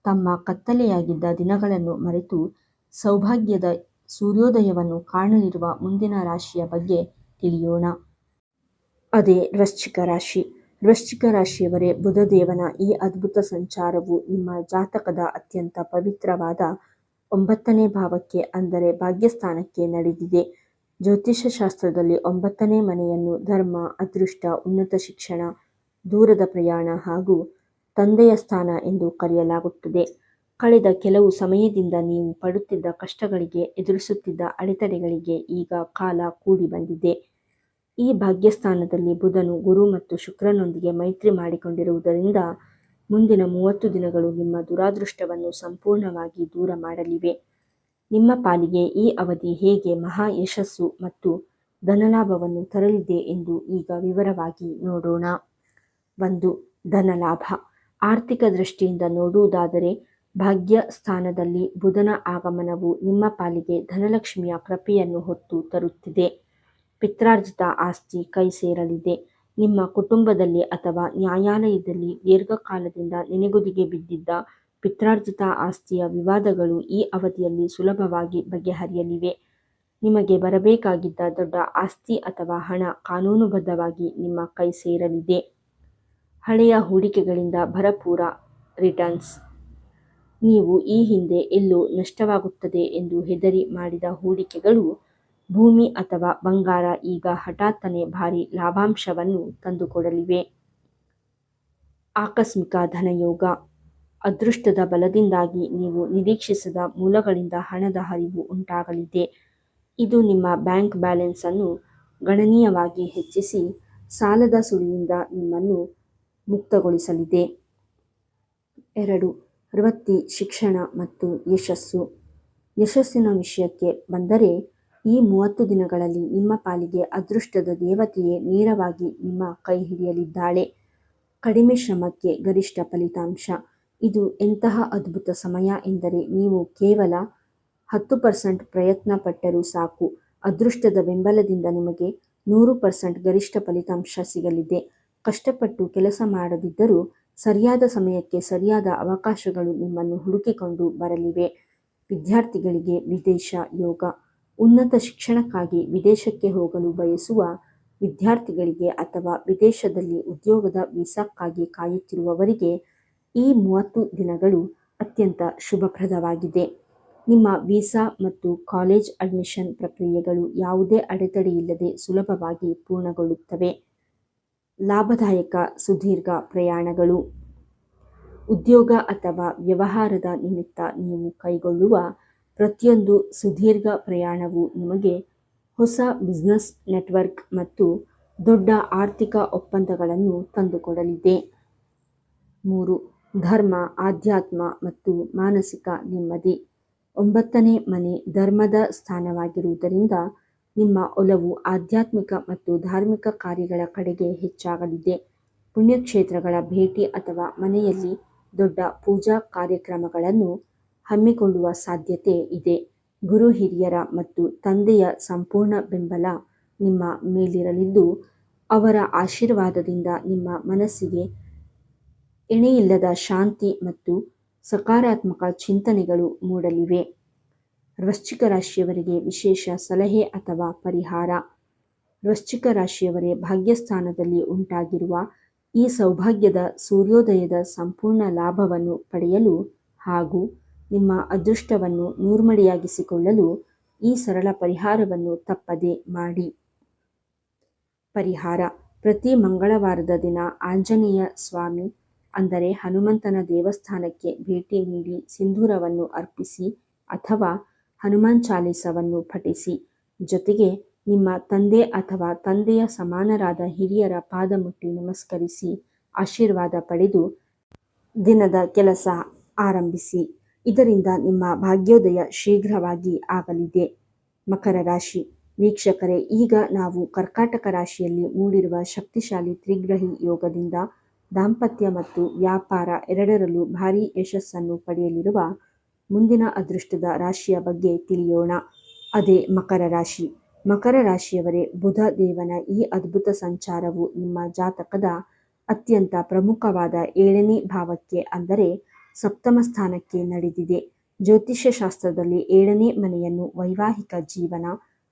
ತಮ್ಮ ಕತ್ತಲೆಯಾಗಿದ್ದ ದಿನಗಳನ್ನು ಮರೆತು ಸೌಭಾಗ್ಯದ ಸೂರ್ಯೋದಯವನ್ನು ಕಾಣಲಿರುವ ಮುಂದಿನ ರಾಶಿಯ ಬಗ್ಗೆ ತಿಳಿಯೋಣ. ಅದೇ ವೃಶ್ಚಿಕ ರಾಶಿ. ವೃಶ್ಚಿಕ ರಾಶಿಯವರೇ, ಬುಧದೇವನ ಈ ಅದ್ಭುತ ಸಂಚಾರವು ನಿಮ್ಮ ಜಾತಕದ ಅತ್ಯಂತ ಪವಿತ್ರವಾದ 9ನೇ ಭಾವಕ್ಕೆ ಅಂದರೆ ಭಾಗ್ಯಸ್ಥಾನಕ್ಕೆ ನಡೆದಿದೆ. ಜ್ಯೋತಿಷ್ಯ ಶಾಸ್ತ್ರದಲ್ಲಿ 9ನೇ ಮನೆಯನ್ನು ಧರ್ಮ, ಅದೃಷ್ಟ, ಉನ್ನತ ಶಿಕ್ಷಣ, ದೂರದ ಪ್ರಯಾಣ ಹಾಗೂ ತಂದೆಯ ಸ್ಥಾನ ಎಂದು ಕರೆಯಲಾಗುತ್ತದೆ. ಕಳೆದ ಕೆಲವು ಸಮಯದಿಂದ ನೀವು ಪಡುತ್ತಿದ್ದ ಕಷ್ಟಗಳಿಗೆ, ಎದುರಿಸುತ್ತಿದ್ದ ಅಡೆತಡೆಗಳಿಗೆ ಈಗ ಕಾಲ ಕೂಡಿ ಬಂದಿದೆ. ಈ ಭಾಗ್ಯಸ್ಥಾನದಲ್ಲಿ ಬುಧನು ಗುರು ಮತ್ತು ಶುಕ್ರನೊಂದಿಗೆ ಮೈತ್ರಿ ಮಾಡಿಕೊಂಡಿರುವುದರಿಂದ ಮುಂದಿನ 30 ದಿನಗಳು ನಿಮ್ಮ ದುರಾದೃಷ್ಟವನ್ನು ಸಂಪೂರ್ಣವಾಗಿ ದೂರ ಮಾಡಲಿವೆ. ನಿಮ್ಮ ಪಾಲಿಗೆ ಈ ಅವಧಿ ಹೇಗೆ ಮಹಾ ಯಶಸ್ಸು ಮತ್ತು ಧನಲಾಭವನ್ನು ತರಲಿದೆ ಎಂದು ಈಗ ವಿವರವಾಗಿ ನೋಡೋಣ. 1. ಧನಲಾಭ. ಆರ್ಥಿಕ ದೃಷ್ಟಿಯಿಂದ ನೋಡುವುದಾದರೆ ಭಾಗ್ಯ ಸ್ಥಾನದಲ್ಲಿ ಬುಧನ ಆಗಮನವು ನಿಮ್ಮ ಪಾಲಿಗೆ ಧನಲಕ್ಷ್ಮಿಯ ಕೃಪೆಯನ್ನು ಹೊತ್ತು ತರುತ್ತಿದೆ. ಪಿತ್ರಾರ್ಜಿತ ಆಸ್ತಿ ಕೈ ಸೇರಲಿದೆ. ನಿಮ್ಮ ಕುಟುಂಬದಲ್ಲಿ ಅಥವಾ ನ್ಯಾಯಾಲಯದಲ್ಲಿ ದೀರ್ಘಕಾಲದಿಂದ ನೆನೆಗುದಿಗೆ ಬಿದ್ದಿದ್ದ ಪಿತ್ರಾರ್ಜಿತ ಆಸ್ತಿಯ ವಿವಾದಗಳು ಈ ಅವಧಿಯಲ್ಲಿ ಸುಲಭವಾಗಿ ಬಗೆಹರಿಯಲಿವೆ. ನಿಮಗೆ ಬರಬೇಕಾಗಿದ್ದ ದೊಡ್ಡ ಆಸ್ತಿ ಅಥವಾ ಹಣ ಕಾನೂನುಬದ್ಧವಾಗಿ ನಿಮ್ಮ ಕೈ ಸೇರಲಿದೆ. ಹಳೆಯ ಹೂಡಿಕೆಗಳಿಂದ ಭರಪೂರ ರಿಟರ್ನ್ಸ್. ನೀವು ಈ ಹಿಂದೆ ಎಲ್ಲೋ ನಷ್ಟವಾಗುತ್ತದೆ ಎಂದು ಹೆದರಿ ಮಾಡಿದ ಹೂಡಿಕೆಗಳು, ಭೂಮಿ ಅಥವಾ ಬಂಗಾರ ಈಗ ಹಠಾತ್ತನೆ ಭಾರಿ ಲಾಭಾಂಶವನ್ನು ತಂದುಕೊಡಲಿವೆ. ಆಕಸ್ಮಿಕ ಧನಯೋಗ. ಅದೃಷ್ಟದ ಬಲದಿಂದಾಗಿ ನೀವು ನಿರೀಕ್ಷಿಸದ ಮೂಲಗಳಿಂದ ಹಣದ ಹರಿವು ಉಂಟಾಗಲಿದೆ. ಇದು ನಿಮ್ಮ ಬ್ಯಾಂಕ್ ಬ್ಯಾಲೆನ್ಸ್ ಅನ್ನು ಗಣನೀಯವಾಗಿ ಹೆಚ್ಚಿಸಿ ಸಾಲದ ಸುಳಿಯಿಂದ ನಿಮ್ಮನ್ನು ಮುಕ್ತಗೊಳಿಸಲಿದೆ. 2. ವೃತ್ತಿ, ಶಿಕ್ಷಣ ಮತ್ತು ಯಶಸ್ಸು. ಯಶಸ್ಸಿನ ವಿಷಯಕ್ಕೆ ಬಂದರೆ ಈ 30 ದಿನಗಳಲ್ಲಿ ನಿಮ್ಮ ಪಾಲಿಗೆ ಅದೃಷ್ಟದ ದೇವತೆಯೇ ನೇರವಾಗಿ ನಿಮ್ಮ ಕೈ ಹಿಡಿಯಲಿದ್ದಾಳೆ. ಕಡಿಮೆ ಶ್ರಮಕ್ಕೆ ಗರಿಷ್ಠ ಫಲಿತಾಂಶ. ಇದು ಎಂತಹ ಅದ್ಭುತ ಸಮಯ ಎಂದರೆ ನೀವು ಕೇವಲ 10% ಪ್ರಯತ್ನ ಪಟ್ಟರೂ ಸಾಕು, ಅದೃಷ್ಟದ ಬೆಂಬಲದಿಂದ ನಿಮಗೆ 100% ಗರಿಷ್ಠ ಫಲಿತಾಂಶ ಸಿಗಲಿದೆ. ಕಷ್ಟಪಟ್ಟು ಕೆಲಸ ಮಾಡದಿದ್ದರೂ ಸರಿಯಾದ ಸಮಯಕ್ಕೆ ಸರಿಯಾದ ಅವಕಾಶಗಳು ನಿಮ್ಮನ್ನು ಹುಡುಕಿಕೊಂಡು ಬರಲಿವೆ. ವಿದ್ಯಾರ್ಥಿಗಳಿಗೆ ವಿದೇಶ ಯೋಗ. ಉನ್ನತ ಶಿಕ್ಷಣಕ್ಕಾಗಿ ವಿದೇಶಕ್ಕೆ ಹೋಗಲು ಬಯಸುವ ವಿದ್ಯಾರ್ಥಿಗಳಿಗೆ ಅಥವಾ ವಿದೇಶದಲ್ಲಿ ಉದ್ಯೋಗದ ವೀಸಾಕ್ಕಾಗಿ ಕಾಯುತ್ತಿರುವವರಿಗೆ ಈ 30 ದಿನಗಳು ಅತ್ಯಂತ ಶುಭಪ್ರದವಾಗಿದೆ. ನಿಮ್ಮ ವೀಸಾ ಮತ್ತು ಕಾಲೇಜ್ ಅಡ್ಮಿಷನ್ ಪ್ರಕ್ರಿಯೆಗಳು ಯಾವುದೇ ಅಡೆತಡೆಯಿಲ್ಲದೆ ಸುಲಭವಾಗಿ ಪೂರ್ಣಗೊಳ್ಳುತ್ತವೆ. ಲಾಭದಾಯಕ ಸುದೀರ್ಘ ಪ್ರಯಾಣಗಳು. ಉದ್ಯೋಗ ಅಥವಾ ವ್ಯವಹಾರದ ನಿಮಿತ್ತ ನೀವು ಕೈಗೊಳ್ಳುವ ಪ್ರತಿಯೊಂದು ಸುದೀರ್ಘ ಪ್ರಯಾಣವು ನಿಮಗೆ ಹೊಸ ಬಿಸಿನೆಸ್ ನೆಟ್ವರ್ಕ್ ಮತ್ತು ದೊಡ್ಡ ಆರ್ಥಿಕ ಒಪ್ಪಂದಗಳನ್ನು ತಂದುಕೊಡಲಿದೆ. 3. ಧರ್ಮ, ಆಧ್ಯಾತ್ಮ ಮತ್ತು ಮಾನಸಿಕ ನೆಮ್ಮದಿ. 9ನೇ ಮನೆ ಧರ್ಮದ ಸ್ಥಾನವಾಗಿರುವುದರಿಂದ ನಿಮ್ಮ ಒಲವು ಆಧ್ಯಾತ್ಮಿಕ ಮತ್ತು ಧಾರ್ಮಿಕ ಕಾರ್ಯಗಳ ಕಡೆಗೆ ಹೆಚ್ಚಾಗಲಿದೆ. ಪುಣ್ಯಕ್ಷೇತ್ರಗಳ ಭೇಟಿ ಅಥವಾ ಮನೆಯಲ್ಲಿ ದೊಡ್ಡ ಪೂಜಾ ಕಾರ್ಯಕ್ರಮಗಳನ್ನು ಹಮ್ಮಿಕೊಳ್ಳುವ ಸಾಧ್ಯತೆ ಇದೆ. ಗುರು ಹಿರಿಯರ ಮತ್ತು ತಂದೆಯ ಸಂಪೂರ್ಣ ಬೆಂಬಲ ನಿಮ್ಮ ಮೇಲಿರಲಿದ್ದು, ಅವರ ಆಶೀರ್ವಾದದಿಂದ ನಿಮ್ಮ ಮನಸ್ಸಿಗೆ ಎಣೆಯಿಲ್ಲದ ಶಾಂತಿ ಮತ್ತು ಸಕಾರಾತ್ಮಕ ಚಿಂತನೆಗಳು ಮೂಡಲಿವೆ. ವೃಶ್ಚಿಕ ರಾಶಿಯವರಿಗೆ ವಿಶೇಷ ಸಲಹೆ ಅಥವಾ ಪರಿಹಾರ. ವೃಶ್ಚಿಕ ರಾಶಿಯವರೇ, ಭಾಗ್ಯಸ್ಥಾನದಲ್ಲಿ ಉಂಟಾಗಿರುವ ಈ ಸೌಭಾಗ್ಯದ ಸೂರ್ಯೋದಯದ ಸಂಪೂರ್ಣ ಲಾಭವನ್ನು ಪಡೆಯಲು ಹಾಗೂ ನಿಮ್ಮ ಅದೃಷ್ಟವನ್ನು ನೂರ್ಮಡಿಯಾಗಿಸಿಕೊಳ್ಳಲು ಈ ಸರಳ ಪರಿಹಾರವನ್ನು ತಪ್ಪದೆ ಮಾಡಿ. ಪರಿಹಾರ: ಪ್ರತಿ ಮಂಗಳವಾರದ ದಿನ ಆಂಜನೇಯ ಸ್ವಾಮಿ ಅಂದರೆ ಹನುಮಂತನ ದೇವಸ್ಥಾನಕ್ಕೆ ಭೇಟಿ ನೀಡಿ ಸಿಂಧೂರವನ್ನು ಅರ್ಪಿಸಿ ಅಥವಾ ಹನುಮಾನ್ ಚಾಲೀಸವನ್ನು ಪಠಿಸಿ. ಜೊತೆಗೆ ನಿಮ್ಮ ತಂದೆ ಅಥವಾ ತಂದೆಯ ಸಮಾನರಾದ ಹಿರಿಯರ ಪಾದ ಮುಟ್ಟಿ ನಮಸ್ಕರಿಸಿ ಆಶೀರ್ವಾದ ಪಡೆದು ದಿನದ ಕೆಲಸ ಆರಂಭಿಸಿ. ಇದರಿಂದ ನಿಮ್ಮ ಭಾಗ್ಯೋದಯ ಶೀಘ್ರವಾಗಿ ಆಗಲಿದೆ. ಮಕರ ರಾಶಿ ವೀಕ್ಷಕರೇ, ಈಗ ನಾವು ಕರ್ಕಾಟಕ ರಾಶಿಯಲ್ಲಿ ಮೂಡಿರುವ ಶಕ್ತಿಶಾಲಿ ತ್ರಿಗ್ರಹಿ ಯೋಗದಿಂದ ದಾಂಪತ್ಯ ಮತ್ತು ವ್ಯಾಪಾರ ಎರಡರಲ್ಲೂ ಭಾರೀ ಯಶಸ್ಸನ್ನು ಪಡೆಯಲಿರುವ ಮುಂದಿನ ಅದೃಷ್ಟದ ರಾಶಿಯ ಬಗ್ಗೆ ತಿಳಿಯೋಣ. ಅದೇ ಮಕರ ರಾಶಿ. ಮಕರ ರಾಶಿಯವರೇ, ಬುಧ ದೇವನ ಈ ಅದ್ಭುತ ಸಂಚಾರವು ನಿಮ್ಮ ಜಾತಕದ ಅತ್ಯಂತ ಪ್ರಮುಖವಾದ 7ನೇ ಭಾವಕ್ಕೆ ಅಂದರೆ ಸಪ್ತಮ ಸ್ಥಾನಕ್ಕೆ ನಡೆದಿದೆ. ಜ್ಯೋತಿಷ್ಯ ಶಾಸ್ತ್ರದಲ್ಲಿ 7ನೇ ಮನೆಯನ್ನು ವೈವಾಹಿಕ ಜೀವನ,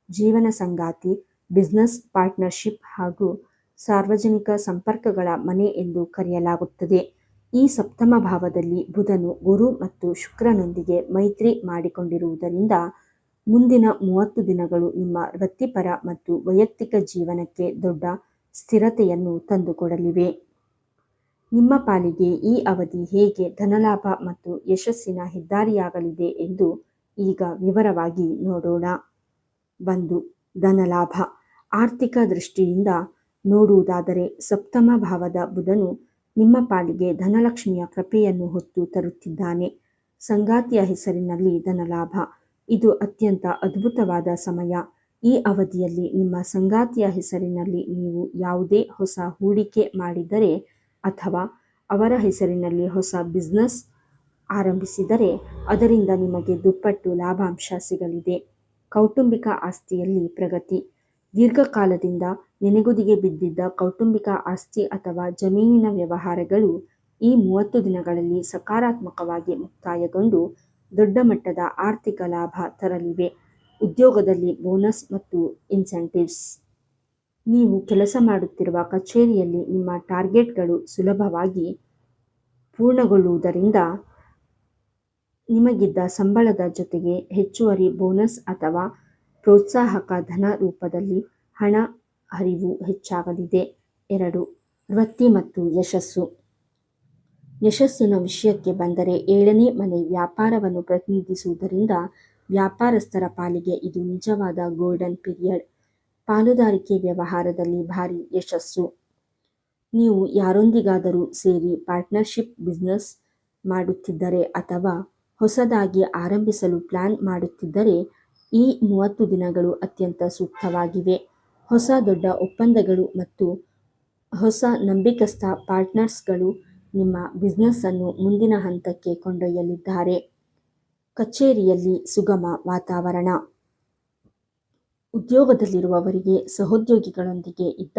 ಜೀವನ ಸಂಗಾತಿ, ಬಿಸಿನೆಸ್ ಪಾರ್ಟ್ನರ್ಶಿಪ್ ಹಾಗೂ ಸಾರ್ವಜನಿಕ ಸಂಪರ್ಕಗಳ ಮನೆ ಎಂದು ಕರೆಯಲಾಗುತ್ತದೆ. ಈ ಸಪ್ತಮ ಭಾವದಲ್ಲಿ ಬುಧನು ಗುರು ಮತ್ತು ಶುಕ್ರನೊಂದಿಗೆ ಮೈತ್ರಿ ಮಾಡಿಕೊಂಡಿರುವುದರಿಂದ ಮುಂದಿನ 30 ದಿನಗಳು ನಿಮ್ಮ ವೃತ್ತಿಪರ ಮತ್ತು ವೈಯಕ್ತಿಕ ಜೀವನಕ್ಕೆ ದೊಡ್ಡ ಸ್ಥಿರತೆಯನ್ನು ತಂದುಕೊಡಲಿವೆ. ನಿಮ್ಮ ಪಾಲಿಗೆ ಈ ಅವಧಿ ಹೇಗೆ ಧನಲಾಭ ಮತ್ತು ಯಶಸ್ಸಿನ ಹೆದ್ದಾರಿಯಾಗಲಿದೆ ಎಂದು ಈಗ ವಿವರವಾಗಿ ನೋಡೋಣ. 1. ಧನಲಾಭ. ಆರ್ಥಿಕ ದೃಷ್ಟಿಯಿಂದ ನೋಡುವುದಾದರೆ ಸಪ್ತಮ ಭಾವದ ಬುಧನು ನಿಮ್ಮ ಪಾಲಿಗೆ ಧನಲಕ್ಷ್ಮಿಯ ಕೃಪೆಯನ್ನು ಹೊತ್ತು ತರುತ್ತಿದ್ದಾನೆ. ಸಂಗಾತಿಯ ಹೆಸರಿನಲ್ಲಿ ಧನಲಾಭ. ಇದು ಅತ್ಯಂತ ಅದ್ಭುತವಾದ ಸಮಯ. ಈ ಅವಧಿಯಲ್ಲಿ ನಿಮ್ಮ ಸಂಗಾತಿಯ ಹೆಸರಿನಲ್ಲಿ ನೀವು ಯಾವುದೇ ಹೊಸ ಹೂಡಿಕೆ ಮಾಡಿದರೆ ಅಥವಾ ಅವರ ಹೆಸರಿನಲ್ಲಿ ಹೊಸ ಬಿಸಿನೆಸ್ ಆರಂಭಿಸಿದರೆ ಅದರಿಂದ ನಿಮಗೆ ದುಪ್ಪಟ್ಟು ಲಾಭಾಂಶ ಸಿಗಲಿದೆ. ಕೌಟುಂಬಿಕ ಆಸ್ತಿಯಲ್ಲಿ ಪ್ರಗತಿ. ದೀರ್ಘಕಾಲದಿಂದ ನೆನೆಗುದಿಗೆ ಬಿದ್ದಿದ್ದ ಕೌಟುಂಬಿಕ ಆಸ್ತಿ ಅಥವಾ ಜಮೀನಿನ ವ್ಯವಹಾರಗಳು ಈ 30 ದಿನಗಳಲ್ಲಿ ಸಕಾರಾತ್ಮಕವಾಗಿ ಮುಕ್ತಾಯಗೊಂಡು ದೊಡ್ಡ ಮಟ್ಟದ ಆರ್ಥಿಕ ಲಾಭ ತರಲಿವೆ. ಉದ್ಯೋಗದಲ್ಲಿ ಬೋನಸ್ ಮತ್ತು ಇನ್ಸೆಂಟಿವ್ಸ್. ನೀವು ಕೆಲಸ ಮಾಡುತ್ತಿರುವ ಕಚೇರಿಯಲ್ಲಿ ನಿಮ್ಮ ಟಾರ್ಗೆಟ್ಗಳು ಸುಲಭವಾಗಿ ಪೂರ್ಣಗೊಳ್ಳುವುದರಿಂದ ನಿಮಗಿದ್ದ ಸಂಬಳದ ಜೊತೆಗೆ ಹೆಚ್ಚುವರಿ ಬೋನಸ್ ಅಥವಾ ಪ್ರೋತ್ಸಾಹಕ ಧನ ರೂಪದಲ್ಲಿ ಹಣ ಹರಿವು ಹೆಚ್ಚಾಗಲಿದೆ. 2. ವೃತ್ತಿ ಮತ್ತು ಯಶಸ್ಸು. ಯಶಸ್ಸಿನ ವಿಷಯಕ್ಕೆ ಬಂದರೆ 7ನೇ ಮನೆ ವ್ಯಾಪಾರವನ್ನು ಪ್ರತಿನಿಧಿಸುವುದರಿಂದ ವ್ಯಾಪಾರಸ್ಥರ ಪಾಲಿಗೆ ಇದು ನಿಜವಾದ ಗೋಲ್ಡನ್ ಪೀರಿಯಡ್. ಪಾಲುದಾರಿಕೆ ವ್ಯವಹಾರದಲ್ಲಿ ಭಾರಿ ಯಶಸ್ಸು. ನೀವು ಯಾರೊಂದಿಗಾದರೂ ಸೇರಿ ಪಾರ್ಟ್ನರ್ಶಿಪ್ ಬಿಸಿನೆಸ್ ಮಾಡುತ್ತಿದ್ದರೆ ಅಥವಾ ಹೊಸದಾಗಿ ಆರಂಭಿಸಲು ಪ್ಲಾನ್ ಮಾಡುತ್ತಿದ್ದರೆ ಈ 30 ದಿನಗಳು ಅತ್ಯಂತ ಸೂಕ್ತವಾಗಿವೆ. ಹೊಸ ದೊಡ್ಡ ಒಪ್ಪಂದಗಳು ಮತ್ತು ಹೊಸ ನಂಬಿಕಸ್ಥ ಪಾರ್ಟ್ನರ್ಸ್ಗಳು ನಿಮ್ಮ ಬಿಸಿನೆಸ್ ಅನ್ನು ಮುಂದಿನ ಹಂತಕ್ಕೆ ಕೊಂಡೊಯ್ಯಲಿದ್ದಾರೆ. ಕಚೇರಿಯಲ್ಲಿ ಸುಗಮ ವಾತಾವರಣ. ಉದ್ಯೋಗದಲ್ಲಿರುವವರಿಗೆ ಸಹೋದ್ಯೋಗಿಗಳೊಂದಿಗೆ ಇದ್ದ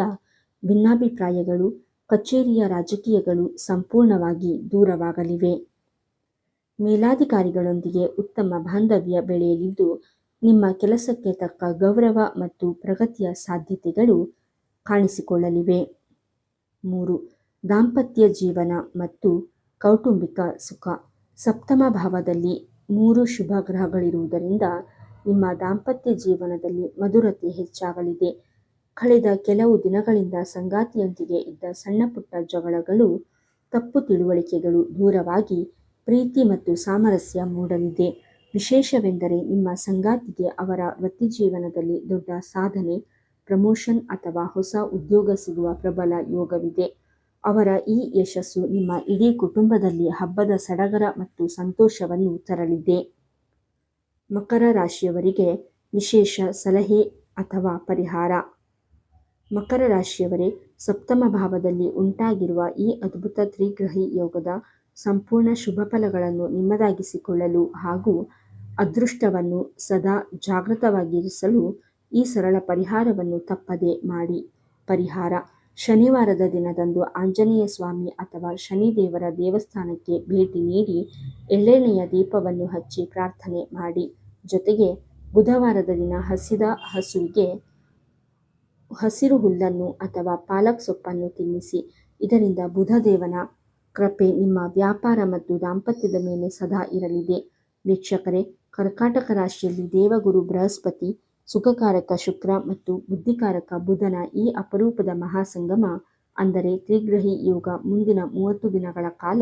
ಭಿನ್ನಾಭಿಪ್ರಾಯಗಳು, ಕಚೇರಿಯ ರಾಜಕೀಯಗಳು ಸಂಪೂರ್ಣವಾಗಿ ದೂರವಾಗಲಿವೆ. ಮೇಲಾಧಿಕಾರಿಗಳೊಂದಿಗೆ ಉತ್ತಮ ಬಾಂಧವ್ಯ ಬೆಳೆಯಲಿದ್ದು ನಿಮ್ಮ ಕೆಲಸಕ್ಕೆ ತಕ್ಕ ಗೌರವ ಮತ್ತು ಪ್ರಗತಿಯ ಸಾಧ್ಯತೆಗಳು ಕಾಣಿಸಿಕೊಳ್ಳಲಿವೆ. 3. ದಾಂಪತ್ಯ ಜೀವನ ಮತ್ತು ಕೌಟುಂಬಿಕ ಸುಖ. ಸಪ್ತಮ ಭಾವದಲ್ಲಿ 3 ಶುಭ ಗ್ರಹಗಳಿರುವುದರಿಂದ ನಿಮ್ಮ ದಾಂಪತ್ಯ ಜೀವನದಲ್ಲಿ ಮಧುರತೆ ಹೆಚ್ಚಾಗಲಿದೆ. ಕಳೆದ ಕೆಲವು ದಿನಗಳಿಂದ ಸಂಗಾತಿಯೊಂದಿಗೆ ಇದ್ದ ಸಣ್ಣ ಪುಟ್ಟ ಜಗಳಗಳು, ತಪ್ಪು ತಿಳುವಳಿಕೆಗಳು ದೂರವಾಗಿ ಪ್ರೀತಿ ಮತ್ತು ಸಾಮರಸ್ಯ ಮೂಡಲಿದೆ. ವಿಶೇಷವೆಂದರೆ ನಿಮ್ಮ ಸಂಗಾತಿಗೆ ಅವರ ವೃತ್ತಿಜೀವನದಲ್ಲಿ ದೊಡ್ಡ ಸಾಧನೆ, ಪ್ರಮೋಷನ್ ಅಥವಾ ಹೊಸ ಉದ್ಯೋಗ ಸಿಗುವ ಪ್ರಬಲ ಯೋಗವಿದೆ. ಅವರ ಈ ಯಶಸ್ಸು ನಿಮ್ಮ ಇಡೀ ಕುಟುಂಬದಲ್ಲಿ ಹಬ್ಬದ ಸಡಗರ ಮತ್ತು ಸಂತೋಷವನ್ನು ತರಲಿದೆ. ಮಕರ ರಾಶಿಯವರಿಗೆ ವಿಶೇಷ ಸಲಹೆ ಅಥವಾ ಪರಿಹಾರ. ಮಕರ ರಾಶಿಯವರೇ, ಸಪ್ತಮ ಭಾವದಲ್ಲಿ ಉಂಟಾಗಿರುವ ಈ ಅದ್ಭುತ ತ್ರಿಗ್ರಹಿ ಯೋಗದ ಸಂಪೂರ್ಣ ಶುಭ ಫಲಗಳನ್ನು ನಿಮ್ಮದಾಗಿಸಿಕೊಳ್ಳಲು ಹಾಗೂ ಅದೃಷ್ಟವನ್ನು ಸದಾ ಜಾಗೃತವಾಗಿರಿಸಲು ಈ ಸರಳ ಪರಿಹಾರವನ್ನು ತಪ್ಪದೆ ಮಾಡಿ. ಪರಿಹಾರ: ಶನಿವಾರದ ದಿನದಂದು ಆಂಜನೇಯ ಸ್ವಾಮಿ ಅಥವಾ ಶನಿದೇವರ ದೇವಸ್ಥಾನಕ್ಕೆ ಭೇಟಿ ನೀಡಿ ಎಳ್ಳೆಣ್ಣೆಯ ದೀಪವನ್ನು ಹಚ್ಚಿ ಪ್ರಾರ್ಥನೆ ಮಾಡಿ. ಜೊತೆಗೆ ಬುಧವಾರದ ದಿನ ಹಸಿದ ಹಸುವಿಗೆ ಹಸಿರು ಹುಲ್ಲನ್ನು ಅಥವಾ ಪಾಲಕ್ ಸೊಪ್ಪನ್ನು ತಿನ್ನಿಸಿ. ಇದರಿಂದ ಬುಧದೇವನ ಕೃಪೆ ನಿಮ್ಮ ವ್ಯಾಪಾರ ಮತ್ತು ದಾಂಪತ್ಯದ ಮೇಲೆ ಸದಾ ಇರಲಿದೆ. ವೀಕ್ಷಕರೇ, ಕರ್ಕಾಟಕ ರಾಶಿಯಲ್ಲಿ ದೇವಗುರು ಬೃಹಸ್ಪತಿ, ಸುಖಕಾರಕ ಶುಕ್ರ ಮತ್ತು ಬುದ್ಧಿಕಾರಕ ಬುಧನ ಈ ಅಪರೂಪದ ಮಹಾಸಂಗಮ ಅಂದರೆ ತ್ರಿಗ್ರಹಿ ಯೋಗ ಮುಂದಿನ 30 ದಿನಗಳ ಕಾಲ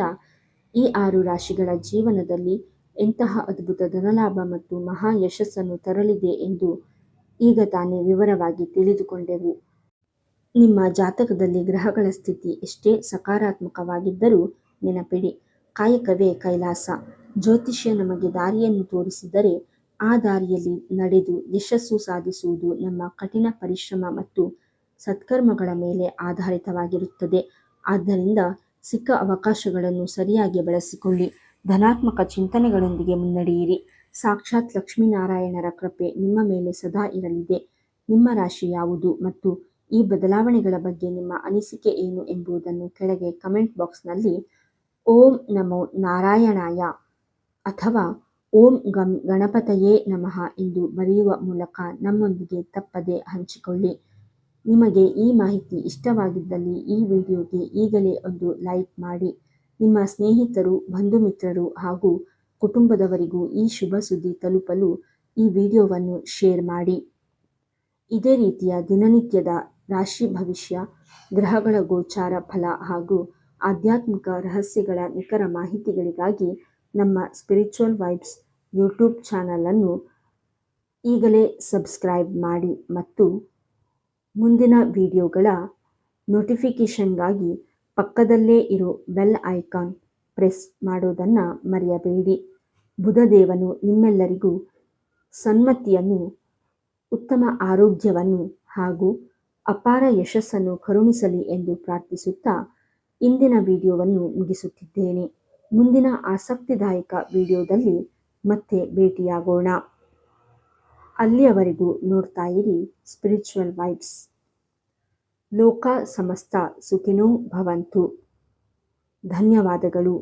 ಈ 6 ರಾಶಿಗಳ ಜೀವನದಲ್ಲಿ ಎಂತಹ ಅದ್ಭುತ ಧನಲಾಭ ಮತ್ತು ಮಹಾ ಯಶಸ್ಸನ್ನು ತರಲಿದೆ ಎಂದು ಈಗ ತಾನೇ ವಿವರವಾಗಿ ತಿಳಿದುಕೊಂಡೆವು. ನಿಮ್ಮ ಜಾತಕದಲ್ಲಿ ಗ್ರಹಗಳ ಸ್ಥಿತಿ ಎಷ್ಟೇ ಸಕಾರಾತ್ಮಕವಾಗಿದ್ದರೂ ನೆನಪಿಡಿ, ಕಾಯಕವೇ ಕೈಲಾಸ. ಜ್ಯೋತಿಷ್ಯ ನಮಗೆ ದಾರಿಯನ್ನು ತೋರಿಸಿದರೆ ಆ ದಾರಿಯಲ್ಲಿ ನಡೆದು ಯಶಸ್ಸು ಸಾಧಿಸುವುದು ನಮ್ಮ ಕಠಿಣ ಪರಿಶ್ರಮ ಮತ್ತು ಸತ್ಕರ್ಮಗಳ ಮೇಲೆ ಆಧಾರಿತವಾಗಿರುತ್ತದೆ. ಆದ್ದರಿಂದ ಸಿಕ್ಕ ಅವಕಾಶಗಳನ್ನು ಸರಿಯಾಗಿ ಬಳಸಿಕೊಳ್ಳಿ. ಧನಾತ್ಮಕ ಚಿಂತನೆಗಳೊಂದಿಗೆ ಮುನ್ನಡೆಯಿರಿ. ಸಾಕ್ಷಾತ್ ಲಕ್ಷ್ಮೀನಾರಾಯಣರ ಕೃಪೆ ನಿಮ್ಮ ಮೇಲೆ ಸದಾ ಇರಲಿದೆ. ನಿಮ್ಮ ರಾಶಿ ಯಾವುದು ಮತ್ತು ಈ ಬದಲಾವಣೆಗಳ ಬಗ್ಗೆ ನಿಮ್ಮ ಅನಿಸಿಕೆ ಏನು ಎಂಬುದನ್ನು ಕೆಳಗೆ ಕಮೆಂಟ್ ಬಾಕ್ಸ್ನಲ್ಲಿ ಓಂ ನಮೋ ನಾರಾಯಣಾಯ ಅಥವಾ ಓಂ ಗಣಪತಯೇ ನಮಃ ಎಂದು ಬರೆಯುವ ಮೂಲಕ ನಮ್ಮೊಂದಿಗೆ ತಪ್ಪದೆ ಹಂಚಿಕೊಳ್ಳಿ. ನಿಮಗೆ ಈ ಮಾಹಿತಿ ಇಷ್ಟವಾಗಿದ್ದಲ್ಲಿ ಈ ವಿಡಿಯೋಗೆ ಈಗಲೇ ಒಂದು ಲೈಕ್ ಮಾಡಿ. ನಿಮ್ಮ ಸ್ನೇಹಿತರು, ಬಂಧು ಮಿತ್ರರು ಹಾಗೂ ಕುಟುಂಬದವರಿಗೂ ಈ ಶುಭ ಸುದ್ದಿ ತಲುಪಲು ಈ ವಿಡಿಯೋವನ್ನು ಶೇರ್ ಮಾಡಿ. ಇದೇ ರೀತಿಯ ದಿನನಿತ್ಯದ ರಾಶಿ ಭವಿಷ್ಯ, ಗ್ರಹಗಳ ಗೋಚಾರ ಫಲ ಹಾಗೂ ಆಧ್ಯಾತ್ಮಿಕ ರಹಸ್ಯಗಳ ನಿಖರ ಮಾಹಿತಿಗಳಿಗಾಗಿ ನಮ್ಮ ಸ್ಪಿರಿಚುವಲ್ ವೈಬ್ಸ್ ಯೂಟ್ಯೂಬ್ ಚಾನಲನ್ನು ಈಗಲೇ ಸಬ್ಸ್ಕ್ರೈಬ್ ಮಾಡಿ ಮತ್ತು ಮುಂದಿನ ವಿಡಿಯೋಗಳ ನೋಟಿಫಿಕೇಷನ್ಗಾಗಿ ಪಕ್ಕದಲ್ಲೇ ಇರೋ ಬೆಲ್ ಐಕಾನ್ ಪ್ರೆಸ್ ಮಾಡೋದನ್ನು ಮರೆಯಬೇಡಿ. ಬುಧದೇವನು ನಿಮ್ಮೆಲ್ಲರಿಗೂ ಸನ್ಮತಿಯನ್ನು, ಉತ್ತಮ ಆರೋಗ್ಯವನ್ನು ಹಾಗೂ ಅಪಾರ ಯಶಸ್ಸನ್ನು ಕರುಣಿಸಲಿ ಎಂದು ಪ್ರಾರ್ಥಿಸುತ್ತಾ ಇಂದಿನ ವಿಡಿಯೋವನ್ನು ಮುಗಿಸುತ್ತಿದ್ದೇನೆ. ಮುಂದಿನ ಆಸಕ್ತಿದಾಯಕ ವಿಡಿಯೋದಲ್ಲಿ ಮತ್ತೆ ಭೇಟಿಯಾಗೋಣ. ಅಲ್ಲಿಯವರೆಗೂ ನೋಡ್ತಾ ಇರಿ ಸ್ಪಿರಿಚುವಲ್ ವೈಬ್ಸ್. ಲೋಕ ಸಮಸ್ತ ಸುಖಿನೋ ಭವಂತು. ಧನ್ಯವಾದಗಳು.